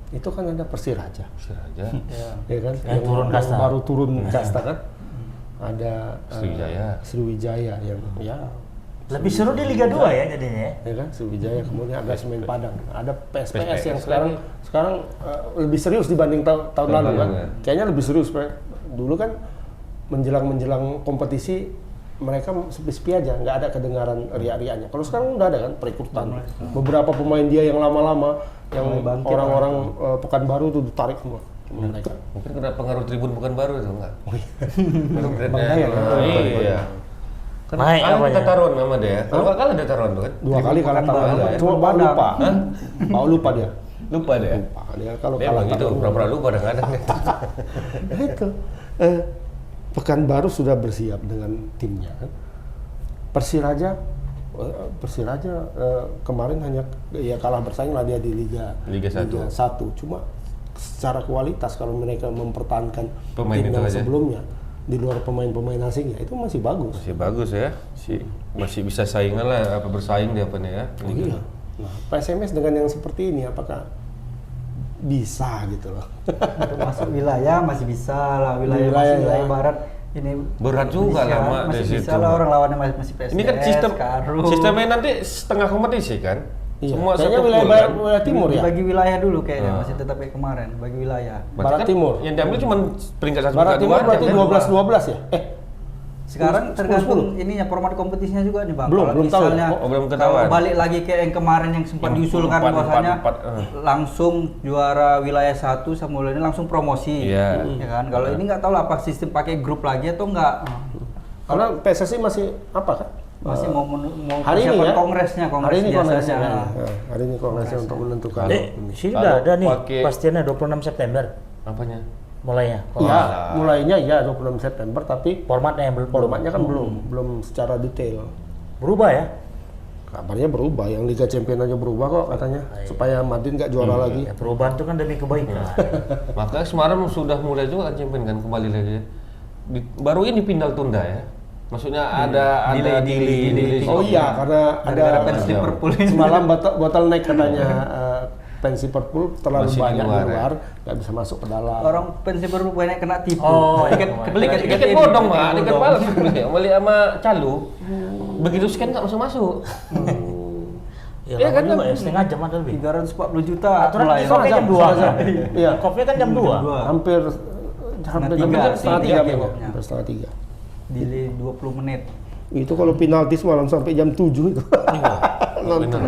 itu kan ada Persiraja, Persiraja. ya kan, Yang turun kasta. baru turun kasta kan, ada Sriwijaya. Yang ya Lebih seru di Liga 2 ya jadinya. ya kan Sriwijaya, kemudian ada Semen Padang, ada PSPS PSPS yang sekarang lebih serius dibanding tahun lalu kan. lalu, ya. Kayaknya lebih serius. Dulu kan menjelang kompetisi mereka sepi-sepi aja, nggak ada kedengaran riak-riaknya. Kalau sekarang udah ada kan perekrutan. Beberapa pemain dia yang lama-lama, yang orang-orang Pekanbaru tuh ditarik semua sama mereka. Mungkin kena pengaruh Tribun Pekanbaru itu enggak? Bangga ya, Iya. Naik Kan apanya? kita taruhan sama dia. Kalau nggak kalah dia taruhan tuh kan? 2 kali kalah Pekanbaru, taruhan. ya. Cuma baru lupa. Baru lupa dia. Lupa dia. Lupa dia kalau Dia kalah emang gitu, taruhan. pura-pura lupa kadang-kadang. Itu Pekanbaru sudah bersiap dengan timnya kan. Persiraja kemarin hanya ya kalah bersaing lah dia di Liga 1. Cuma secara kualitas kalau mereka mempertahankan Pemain tim itu yang aja. sebelumnya di luar pemain-pemain asingnya itu masih bagus. Masih bagus ya. Masih bisa saingan lah, bersaing dia apa nih ya. Oh, iya. Nah, PSMS dengan yang seperti ini apakah bisa gitu loh? Untuk masuk wilayah masih bisa lah, wilayah Wilayah, ya. barat ini Berat juga penyisian lama masih di bisa situ. lah, orang lawannya masih PSDS, Ini kan Karo. sistemnya nanti setengah kompetisi kan? Iya. Semua Kayaknya satu wilayah pool barat, kan? wilayah timur ya. Bagi wilayah dulu kayaknya masih tetap kayak kemarin, bagi wilayah. Berarti Barat kan timur. Yang diambil cuma peringkat 1 Barat timur berarti 12-12 ya? Sekarang 10. tergantung ininya format kompetisinya juga nih Bang. Belum Kalau tahu. misalnya Oh, belum kalau ketahuan. balik lagi kayak yang kemarin yang sempat Yang diusulkan 4, bahwasanya 4, langsung juara wilayah 1 sama ini langsung promosi. Iya. Ya kan? Kalau ini nggak tahu lah apa sistem pakai grup lagi atau enggak. Karena PSSI masih apa kan? Masih mau Hari ini persiapan ya? kongresnya, Hari ini kongresnya. biasanya. Nah, hari ini kongresnya untuk menentukan. Sini Kalau udah ada nih pakai- pastinya 26 September Apanya? mulainya. Iya, mulainya ya 26 September tapi Formatnya yang belum formatnya kan belum secara detail. berubah ya. Kabarnya berubah, yang Liga Champions aja berubah kok katanya, supaya Madrid nggak juara lagi. Ya, perubahan itu kan demi kebaikan. Makanya Semarang sudah mulai juga kan champion kan kembali lagi. Baru ini pindah tunda ya. Maksudnya ada delay. Oh iya, karena Gara-gara ada fans Liverpool ini. semalam bottleneck katanya fans Liverpool terlalu Masih di banyak di luar, luar, nggak bisa masuk ke dalam. Orang fans baru banyak kena tipu. Oh, tiket iya. beli Tiket bodong Pak, tiket palsu beli sama Calu. Begitu scan nggak masuk. Ya, Iya lama kan, juga ya, setengah jam atau lebih. 340 juta Aturan mulai. kick-off-nya jam 2 kan? Iya. Kick-off-nya kan jam 2. Hampir Setengah jam tiga. setengah tiga Setengah memang. tiga. Hampir setengah tiga. Delay 20 menit. Itu kalau penalti semalam sampai jam 7 itu. Nonton.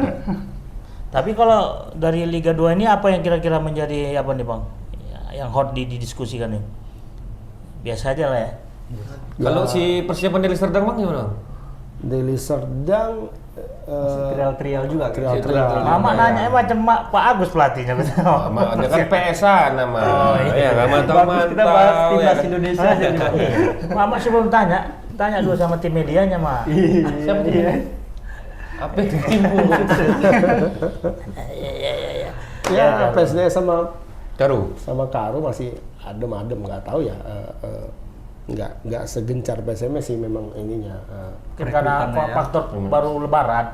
Tapi kalau dari Liga 2 ini apa yang kira-kira menjadi apa nih Bang? Yang hot didiskusikan nih? Biasa aja lah ya. Kalau si persiapan dari Serdang Bang gimana? Deli Serdang Trial juga. trial. Mama nanya macam Pak Agus pelatihnya betul. Dia kan PSA nama. Ya, kan mantap. Kita bahas timnas kan? Indonesia aja nih, Bang. Mama sebelum tanya dulu sama tim medianya mah. Siapa tuh? Apa itu timu? Ya, PSDS sama Karu. Karu masih adem-adem, nggak tahu ya. Nggak segencar PSMS sih memang ininya. Karena Rekrutannya ya. faktor baru lebaran.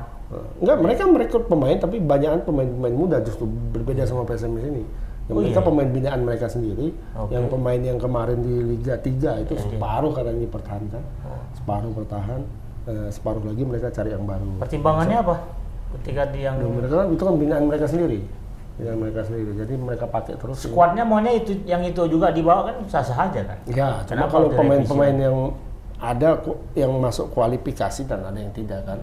Enggak, mereka merekrut pemain tapi banyakan pemain muda justru berbeda sama PSMS ini. Yang mereka pemain binaan mereka sendiri. Yang pemain yang kemarin di Liga 3 itu separuh karena ini pertahankan. Separuh bertahan, separuh lagi mereka cari yang baru. Pertimbangannya apa? Ketika dia yang Mereka itu kan binaan mereka sendiri. Jadi mereka pakai terus. skuadnya maunya yang itu juga dibawa kan sah-sah aja kan? Ya, cuma Kenapa kalau direvisi? pemain-pemain yang ada yang masuk kualifikasi dan ada yang tidak kan.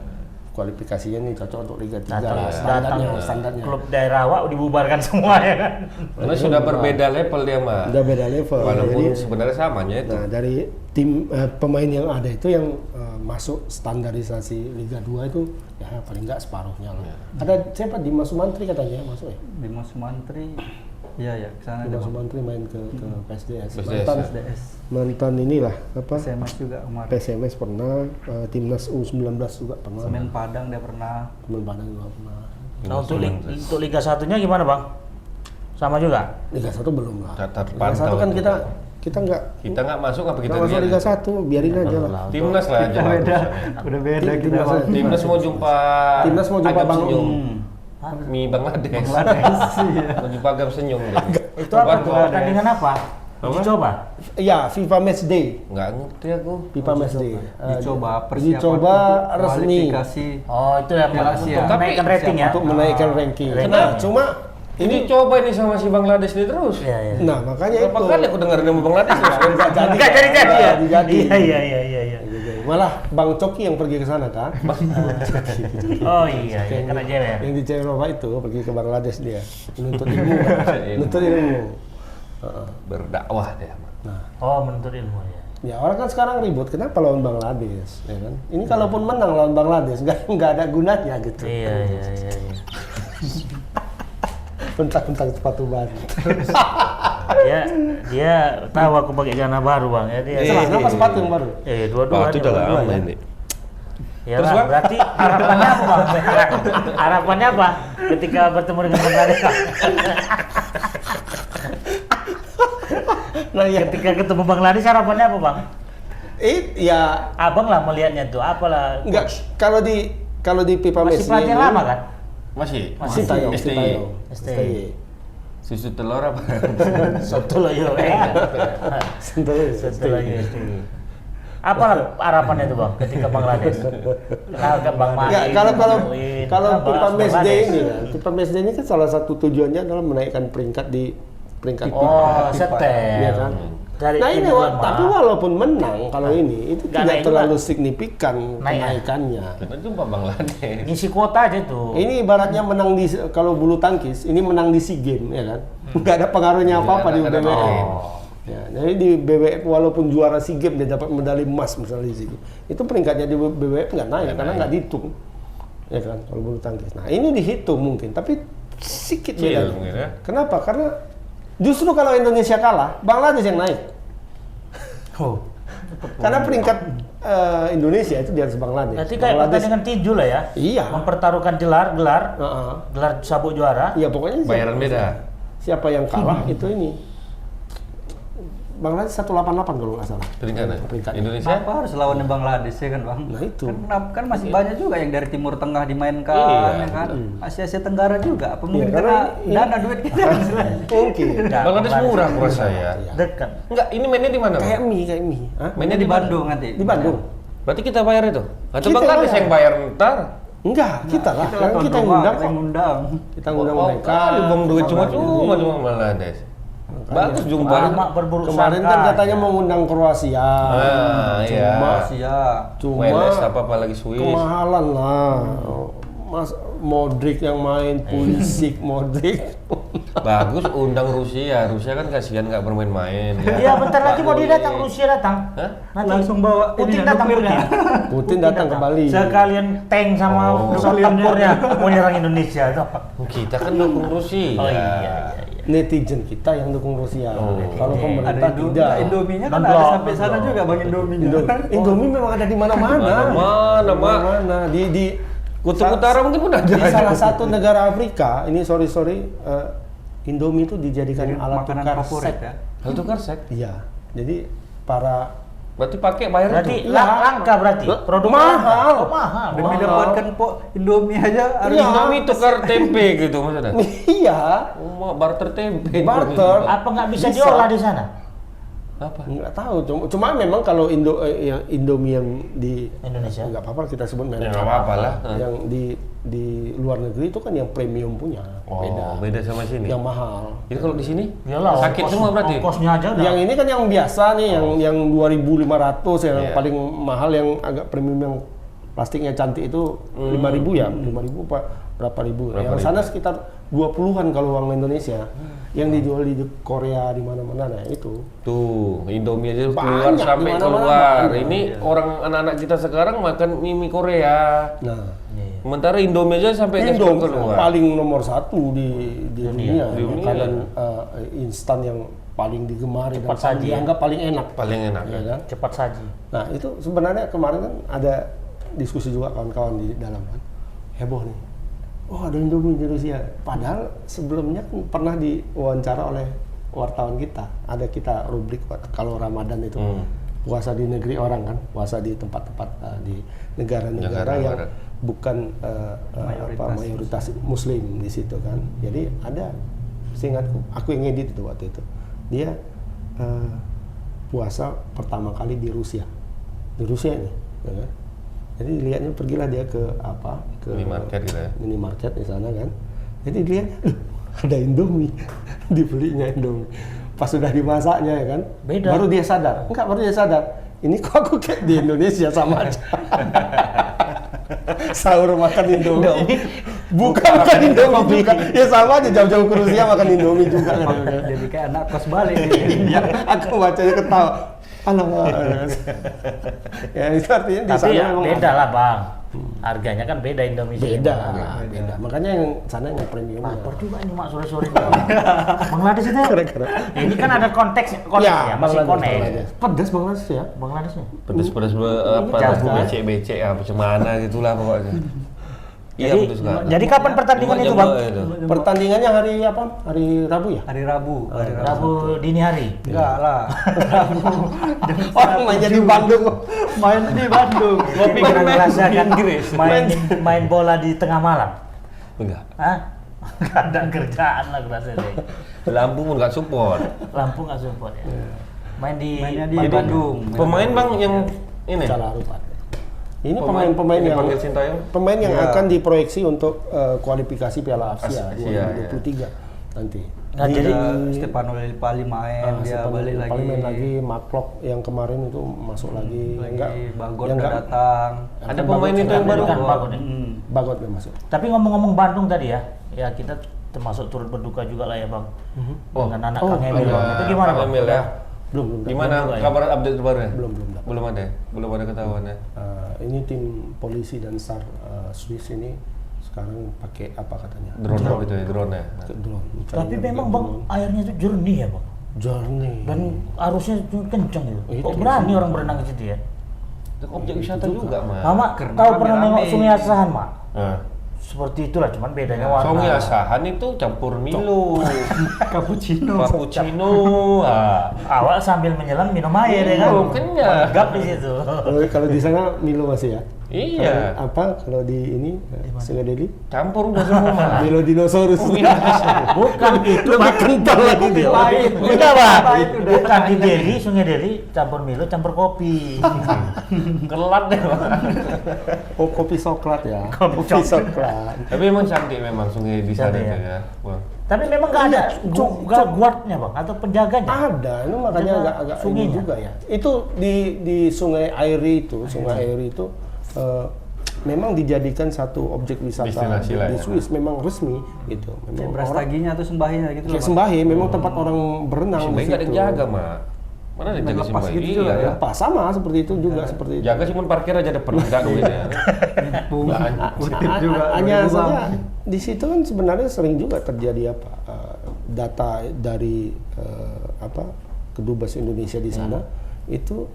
Kualifikasinya ini cocok untuk Liga 3 lah, standarnya. Klub daerah awak dibubarkan semua ya kan? Karena sudah berbeda level dia mah. Udah beda level. Walaupun Jadi, sebenarnya samanya itu. nah, dari tim pemain yang ada itu yang masuk standarisasi Liga 2 itu ya paling enggak separuhnya lah. Ada siapa Dimas Sumantri katanya masuk ya? Dimas Sumantri. Iya ya, ke sana Dimas dia. Sumantri main ke PSDS. PSDS. SDS. Mantan inilah apa? SMS juga kemarin. PSMS pernah, timnas U19 juga pernah. Semen Padang dia pernah. Semen Padang juga pernah. Nah untuk Liga 1-nya gimana Bang? Sama juga? Liga 1 belum lah. Liga 1 Terpantau kan itu. kita nggak Kita nggak masuk apa kita nggak masuk lihat? Liga 1, biarin aja lah. Timnas lah aja. Udah beda kita. Timnas aja. Timnas mau jumpa Timnas mau jumpa Agam Bang Senyum. Hah? Mi Bangladesh. Bangladesh, iya. Mau jumpa Agam Senyum. dia. Itu apa tuh? Pertandingan apa? Uji coba? Ya, FIFA Match Day. Nggak ngerti aku. FIFA Match Day. Dicoba persiapan dicoba untuk resmi kualifikasi. Oh itu yang Piala untuk Asia. menaikkan rating ya? untuk menaikkan ranking. ranking. Nah, cuma Ini coba ini sama si Bangladesh ini terus. Iya iya. nah makanya Berapa itu kali aku dengar nama Bangladesh terus kan? Enggak jadi ya? jadi. Iya. Malah Bang Coki yang pergi ke sana kan. Oh iya kena jewer. Yang di Eropa itu pergi ke Bangladesh dia. Menuntut ilmu. Menuntut ilmu. Berdakwah dia. Oh menuntut ilmu ya. Ya orang kan sekarang ribut, kenapa lawan Bangladesh, ya kan? Ini kalaupun menang lawan Bangladesh, nggak ada gunanya gitu. Iya. Tentang sepatu baru. Dia tahu aku pakai celana baru Bang ya dia. Kenapa sepatu yang baru? Dua-dua. Itu udah lama ya. ini. Ya Terus, lah, Bang? berarti harapannya apa Bang? Harapannya apa ketika bertemu dengan Bangladesh? Nah ya, Ketika ketemu Bangladesh harapannya apa Bang? ya Abang lah melihatnya tuh, apalah. nggak kalau di FIFA Masih Match pelatih ini- lama kan? Masih. Sintayong, STI. Sintayong. STI. Susu telur apa? Satu lah yo. Sintayong. Satu lagi STI. Apa harapannya tuh Bang ketika Bangladesh? Kenal ke Bang Mali. Ya, kalau Kita FIFA bahas Match Day Bangladesh. ini kan, FIFA Match Day ini kan salah satu tujuannya adalah menaikkan peringkat di peringkat Oh, FIFA. setel. Iya kan? Dari Nah ini, tim lemah. tapi walaupun menang kalau ini itu Nggak tidak naik terlalu juga. signifikan Naik ya? kenaikannya. Kita jumpa Bangladesh. Ngisi kuota aja tuh. Ini ibaratnya menang di kalau bulu tangkis, ini menang di SEA Games ya kan? Nggak ada pengaruhnya apa-apa di nggak ada BWF. main. Ya, jadi di BWF walaupun juara SEA Games dia dapat medali emas misalnya di SEA Games. Itu peringkatnya di BWF nggak naik karena nggak dihitung. Ya kan kalau bulu tangkis. Nah, ini dihitung mungkin tapi sedikit Kecil beda. mungkin ya. Kenapa? Karena justru kalau Indonesia kalah, Bangladesh yang naik. Oh. Karena peringkat Indonesia itu di atas Bangladesh. Berarti kayak pertandingan tinju lah ya? Iya. Mempertaruhkan gelar Heeh. sabuk juara. Iya pokoknya Bayaran beda. siapa yang kalah itu ini. Bangladesh 188 kalau nggak salah. Peringkat. Peringkat. Indonesia. Kenapa harus lawan Bangladesh ya kan Bang? Nah, itu. Kan masih banyak juga yang dari Timur Tengah dimainkan Iya, ya kan. Asia Tenggara juga. Apa mungkin Iya, karena karena dana duit kita Mungkin. Enggak, Bangladesh murah aku rasa ya. Dekat. Enggak, ini mainnya di mana? Bang? Kayak mie. Hah? mainnya di Bandung nanti. Di Bandung. Berarti kita bayar itu? Atau Kita Bangladesh bayar. yang bayar ntar? Enggak, kita lah. Kita Kita yang undang Kita kok. yang undang. Kita ngundang mereka. Buang duit cuma-cuma Bangladesh. Bagus jumpa. Lama berburu Kemarin sangka kan katanya aja. mau ngundang Kroasia. Iya. Cuma Wales apa lagi Swiss. kemahalan lah. Mas Modric yang main, Pulisic, Modric. Bagus undang Rusia. Rusia kan kasihan nggak bermain-main. Iya, bentar lagi mau dia datang, Rusia datang. Hah? Nanti Langsung bawa Putin ininya, datang, nuklirnya. Putin datang ke Bali. Sekalian tank sama pesawat tempurnya mau nyerang Indonesia tuh. Kita kan dukung Rusia. Oh iya. Netizen kita yang dukung Rusia. Kalau Oke. pemerintah tidak. Indominya kan Non-blok, ada sampai sana non-blok. juga Bang Indominya. Indomie memang ada di mana-mana. Mana, Mak? Mana di Kutub Utara mungkin pun ada. Di salah satu negara Afrika, ini sorry, Indomie itu dijadikan Jadi alat makanan tukar favorit seks. ya. Hal tukar seks. Iya. Jadi para Berarti pakai bayar Berarti itu. langka berarti. Produk Mahal. Oh, mahal. Demi dapatkan Indomie aja harus Iya. Indomie tukar tempe gitu maksudnya. iya, Oh, barter tempe. barter. Apa nggak bisa Bisa. diolah di sana? Apa? Nggak tahu, cuma memang kalau yang Indomie yang di Indonesia. nggak apa-apa kita sebut merek. Ya, nggak apa-apa lah. Yang di luar negeri itu kan yang premium punya, Oh, beda sama sini. yang mahal. Jadi kalau di sini Iyalah, sakit ongkos- semua berarti. Ongkosnya aja udah. Yang ini kan yang biasa nih, yang 2.500 yang Iya. paling mahal, yang agak premium yang plastiknya cantik itu 5.000 ya, 5.000 apa berapa ribu? Berapa Yang ribu? sana sekitar 20-an kalau uang Indonesia. Yang dijual di Korea di mana-mana, nah itu. Tuh, Indomie aja Banyak, keluar sampai di mana-mana keluar. banyak. Ini orang anak-anak kita sekarang makan mie Korea. Nah, Sementara Indomie aja sampai ekspor Indomie keluar. paling nomor satu di dunia, Dunia. makanan instan yang paling digemari dan Cepat saji, ya. dianggap paling enak. Paling enak. Ya kan? Cepat saji. Nah itu sebenarnya kemarin kan ada diskusi juga kawan-kawan di dalam kan, heboh nih. Oh ada Indomie di Rusia. Padahal sebelumnya kan pernah diwawancara oleh wartawan kita. Ada kita rubrik kalau Ramadan itu puasa di negeri orang kan, puasa di tempat-tempat di negara-negara Negara yang barat. bukan mayoritas Muslim di situ kan. Jadi ada, seingatku, aku yang ngedit itu waktu itu. Dia puasa pertama kali di Rusia ini. Ya kan? Jadi lihatnya pergilah dia ke Minimarket gitu ya. minimarket di sana kan. Jadi dia ada Indomie, dibelinya Indomie. Pas sudah dimasaknya ya kan, Beda. baru dia sadar. Baru dia sadar. Ini kok aku kayak di Indonesia sama aja. Sahur makan Indomie. Bukan Indomie juga. Ya sama aja jauh-jauh ke Rusia makan Indomie juga kan. Jadi kayak anak kos balik Ya, aku bacanya ketawa. Alamak. Ya itu artinya di Tapi sana ya memang beda lah bang. Harganya kan beda Indonesia. beda, gimana. beda. Makanya yang sana yang premium. Lapar juga ini mak sore-sore. Bangladesh itu. Ini kan ada konteks ya, masih konek. Pedas Bangladesh ya. Bangladeshnya. Pedes-pedes apa Jago, jago kan? becek-becek ya macam mana gitulah pokoknya. Iya Jadi, betul sekali. jadi kapan pertandingan itu bang? Pertandingannya hari apa? Hari Rabu ya? hari Rabu. Rabu dini hari. Enggak lah. Rabu. Orang mainnya di Bandung. Main di Bandung. Gua pikir merasakan Inggris. main bola di tengah malam. Enggak. Hah? Gak ada kerjaan lah kerasa deh. Lampung pun nggak support. Lampung nggak support ya. Mainnya di Bandung. Bandung. Pemain bang yang ini. Salah rupa. Ini pemain-pemain yang dipanggil Sintayong. pemain yang Iya. akan diproyeksi untuk kualifikasi Piala Asia Asia, 2023 nanti. Nah, jadi Stefano Lillipali main, dia Stefano balik lagi. Lillipali main lagi, Mark yang kemarin itu masuk lagi. Bagot yang udah datang. Ada pemain itu yang baru kan Bagot ya. Bagot yang masuk. Tapi ngomong-ngomong Bandung tadi ya kita termasuk turut berduka juga lah ya bang. Dengan anak Kang Emil. Itu gimana bang? Emil ya. Belum. Gimana Belum, kabar update terbarunya? Belum. Belum ada. Belum ada ketahuan ya. Ini tim polisi dan SAR Swiss ini sekarang pakai apa katanya? Drone gitu ya, drone ya. Drone. Tapi Carinya memang pakai bang drone. airnya itu jernih ya bang. Jernih. Dan arusnya itu kencang gitu. Itu Kok berani orang berenang ke situ ya? Itu objek wisata juga mah. Mama, Karena kau pernah rame-rame. nengok Sungai Asahan mak? Nah, Seperti itulah, cuman bedanya warna. Songi Asahan itu campur Milo, Cappuccino. cappuccino. Awak sambil menyelam minum air ya kan? Oh, kenyang. Menggap di situ. Kalau di sana Milo masih ya? Iya. Apa kalau di ini Sungai Deli? Campur udah semua malah. Melodinosaurus. Bukan itu Lebih kental lagi dia. Enggak, Pak. Bukan di Delhi, Sungai Delhi campur Milo, campur kopi. Kelat deh, Pak. Oh, kopi coklat ya. Kopi coklat. Tapi emang cantik memang sungai di sana Cantik itu ya. ya. Bang. Tapi memang nggak ada guardnya, Bang, atau penjaganya. Ada, itu makanya Jaga agak ini sungainya. juga ya. Itu di Sungai Airi itu, Sungai Airi itu memang dijadikan satu objek wisata Destinasi lah di ya. Swiss, memang resmi gitu. Memang orang Brastaginya atau sembahinya gitu kayak Sembahi, memang tempat orang berenang Simbai di nggak ada situ. yang jaga, Mak. Mana ada yang jaga Lepas Simbai? gitu juga ya. Apa sama seperti itu juga seperti itu. Jaga cuma parkir aja depan, enggak duitnya. Kutip juga. Hanya Bang. saja di situ kan sebenarnya sering juga terjadi apa data dari Kedubes Indonesia di sana itu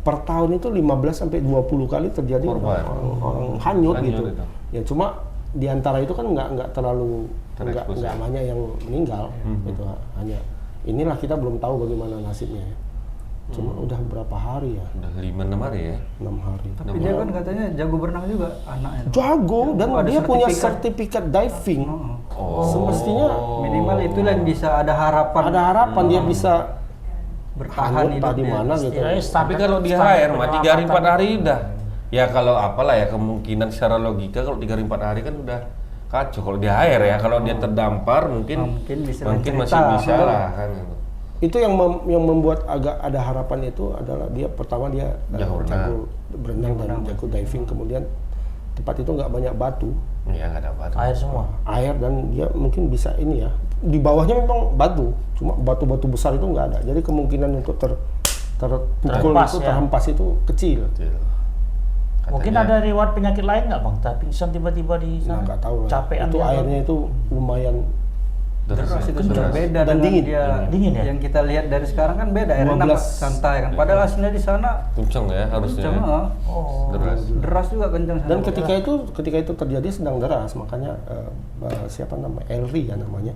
per tahun itu 15 sampai 20 kali terjadi Korban. orang hanyut gitu. itu. Ya cuma di antara itu kan nggak terlalu Terekspos nggak ya. banyak yang meninggal gitu, hanya inilah kita belum tahu bagaimana nasibnya ya. Cuma udah berapa hari ya? Udah 5-6 hari ya. 6 hari. Tapi dia kan katanya jago berenang juga anaknya. Jago dan Oh, ada dia punya sertifikat. sertifikat diving. Oh. Semestinya Minimal itulah yang bisa ada harapan. ada harapan dia bisa bertahan hanyut tadi hidupnya. mana gitu. Istilahnya Tapi kalau di HR mah 3 hari 4 hari udah. Ya kalau apalah ya kemungkinan secara logika kalau 3 hari 4 hari kan udah kacau. Kalau di HR ya kalau dia terdampar mungkin Mungkin bisa masih cerita. bisa lah kan. Itu yang membuat agak ada harapan itu adalah dia pertama dia Jago jago berenang dan jago diving, kemudian tempat itu nggak banyak batu, Iya nggak dapat. Air semua. air, dan dia mungkin bisa ini ya, di bawahnya memang batu, cuma batu-batu besar itu nggak ada, jadi kemungkinan untuk terpukul Terhempas, itu ya. terhempas itu kecil. Mungkin ada riwayat penyakit lain nggak, Bang? Tapi pingsan tiba-tiba di Nah, sana. nggak tahu lah. Capean Itu dia, Bang. airnya itu lumayan Deras itu Deras. sudah beda Dan dengan dingin. dia Dingin ya? yang kita lihat dari sekarang kan beda airnya 12. nampak santai kan. Padahal aslinya di sana Kenceng ya harusnya. kencang, Oh. Deras. deras juga kencang sana. dan ketika itu terjadi sedang deras, makanya siapa namanya Elri ya namanya.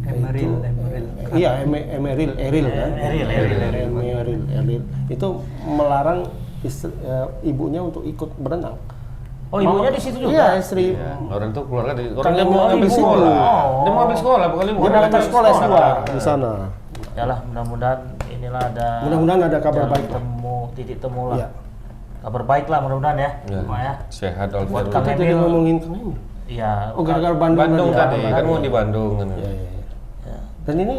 Emeril. Iya, Eril kan? Eril itu melarang ibunya untuk ikut berenang. Oh, ibunya di situ juga? Iya, istri. Ya, orang tuh keluarga di orang Kan dia mau ibu- ngambil ibu. sekolah. Oh. Dia mau ngambil sekolah bukan libur. Dia daftar sekolah S2 di sana. Yalah, mudah-mudahan inilah ada Mudah-mudahan ada kabar jalan baik lah. titik temu lah. Iya. Kabar baik lah mudah-mudahan ya. Ya. Mak ya. Sehat Buat Alfred. kami Kita jadi ngomongin Kang Emil. Iya. Oh, gara-gara Bandung, Bandung tadi ya. kan mau di Bandung kan. Iya, iya, iya. Ya. Dan ini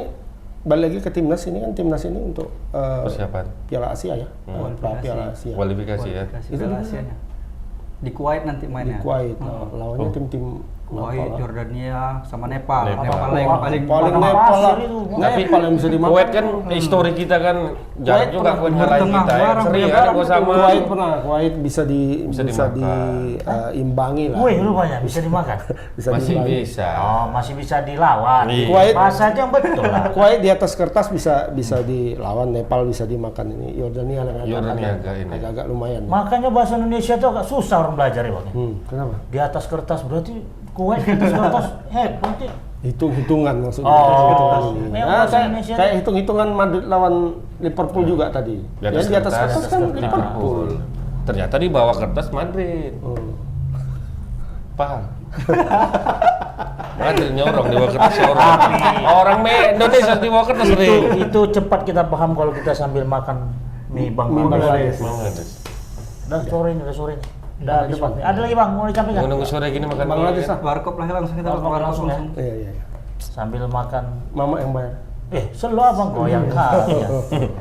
balik lagi ke timnas ini kan, timnas ini untuk Persiapan. Piala Asia ya. Piala Asia. Kualifikasi ya. Kasih Itu Piala di Asianya. Di Kuwait nanti Di mainnya. Kuwait. Lawannya tim-tim Kuwait, Nepal. Jordania, sama Nepal. Nepal. Nepal paling Wah, paling paling Nepal Nepal lah. pasir itu. Tapi Nepal yang bisa dimakan. Kuwait kan histori kita kan jarang Kuwait juga pernah Kuwait Timur ngalahin Tengah, kita ya. barang Sering punya kan barang gua sama Kuwait pernah, Kuwait bisa Bisa diimbangi lah. Wih, rupanya bisa dimakan. Bisa masih diimbangi. bisa. Oh, masih bisa dilawan. Iya. Kuwait- Bahasa aja yang betul lah. Kuwait di atas kertas bisa dilawan, Nepal bisa dimakan, ini Yordania Yordania agak ini. agak lumayan. Makanya bahasa Indonesia tuh agak susah orang belajar ya, Bang. Kenapa? Di atas kertas berarti Kuwait di atas kertas berarti. Hitung-hitungan maksudnya. Oh, Hitung-hitungan ini. memang Nah, bahasa Indonesia kayak hitung-hitungan Madrid lawan Liverpool juga tadi. Yang di atas kertas kan Liverpool. Ternyata di bawah kertas Madrid. Paham? Madrid nyorong di bawah kertas orang. Orang Indonesia di bawah kertas Itu cepat kita paham kalau kita sambil makan mie Bang Bangladesh. Udah sore ini, udah sore ini. Udah habis waktu. Ada lagi Bang, mau dicamping nggak? Nunggu sore gini makan Bangladesh mie. lah. warkop lah langsung kita Warkop warkop langsung ya. Iya, iya, iya. Sambil makan. Mama yang bayar. Selalu Abang goyang kali ya.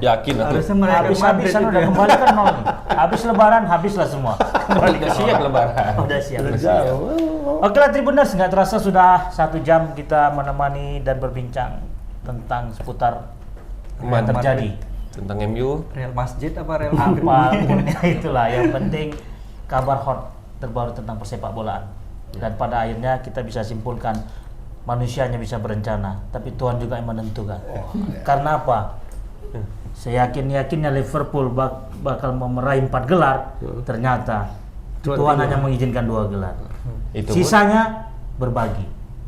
Yakin aku. Harusnya merayakan Madrid Habis-habisan itu udah ya. kembali kan nol nih. Habis lebaran, habislah semua. Udah siap lebaran. Udah siap. Jauh. Oke lah Tribuners, nggak terasa sudah 1 jam kita menemani dan berbincang tentang seputar yang Madrid. terjadi. Tentang MU. Real Masjid apa Real Madrid? Apapun itulah, yang penting kabar hot terbaru tentang persepak bolaan. Dan pada akhirnya kita bisa simpulkan manusianya bisa berencana, tapi Tuhan juga yang menentukan. Karena apa? Seyakin-yakinnya Liverpool bakal meraih 4 gelar, ternyata Tuhan hanya mengizinkan 2 gelar. Itu pun- Sisanya berbagi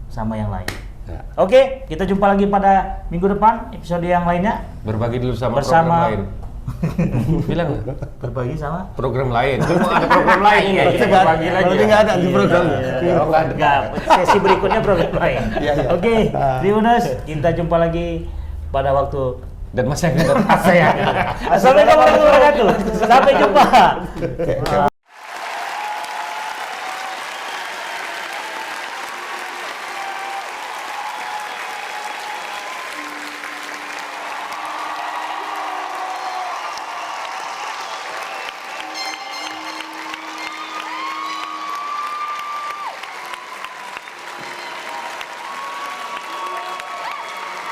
sama yang lain. Ya. Oke, kita jumpa lagi pada minggu depan episode yang lainnya Berbagi dulu sama program bersama lain. Bilang Berbagi sama? program lain. Cuma ada program lain ini. Kita berbagi lagi. Berarti nggak ada di programnya. Oh, nggak ada. Enggak, sesi berikutnya program lain. Iya, iya. Oke, Triuners, kita jumpa lagi pada waktu Dan masih akan datang. Assalamualaikum warahmatullahi wabarakatuh. Sampai jumpa.